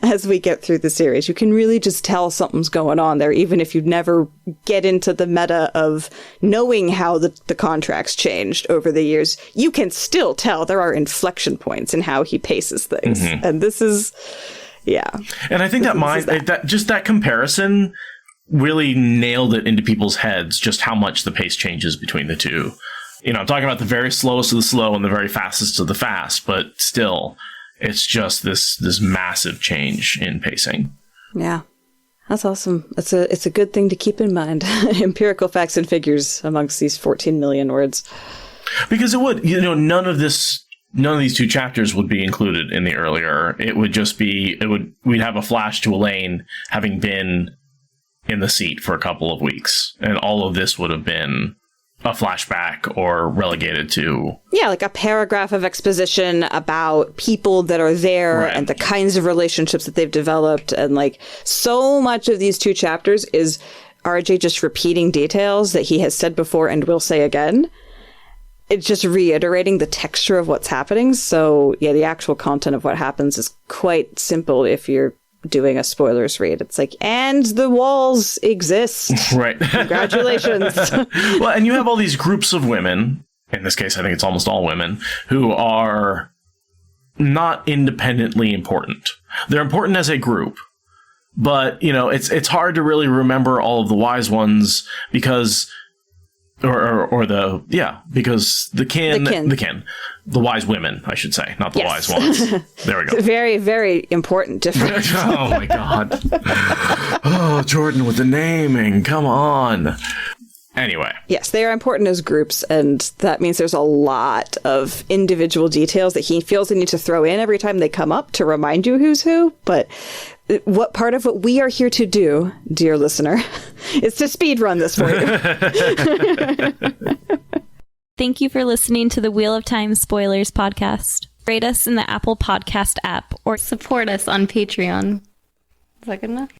as we get through the series. You can really just tell something's going on there, even if you never get into the meta of knowing how the contracts changed over the years. You can still tell there are inflection points in how he paces things. And this is... Yeah. And I think that comparison really nailed it into people's heads, just how much the pace changes between the two. You know, I'm talking about the very slowest of the slow and the very fastest of the fast, but still, it's just this massive change in pacing. Yeah. That's awesome. It's a good thing to keep in mind. Empirical facts and figures amongst these 14 million words. Because it would, none of these 2 chapters would be included in the earlier. It would just be, we'd have a flash to Elayne having been in the seat for a couple of weeks. And all of this would have been a flashback or relegated to... Yeah, like a paragraph of exposition about people that are there and the kinds of relationships that they've developed. And like so much of these 2 chapters is RJ just repeating details that he has said before and will say again. It's just reiterating the texture of what's happening. So, yeah, the actual content of what happens is quite simple if you're doing a spoilers read. It's like, and the walls exist. Right. Congratulations. Well, and you have all these groups of women, in this case, I think it's almost all women, who are not independently important. They're important as a group. But, it's hard to really remember all of the wise ones because... because the wise women, I should say, not the wise ones. There we go. It's a very, very important difference. Oh my God. Oh, Jordan with the naming. Come on. Anyway. Yes, they are important as groups, and that means there's a lot of individual details that he feels the need to throw in every time they come up to remind you who's who. But what part of what we are here to do, dear listener, is to speed run this for you. Thank you for listening to the Wheel of Time Spoilers podcast. Rate us in the Apple Podcast app or support us on Patreon. Is that good enough?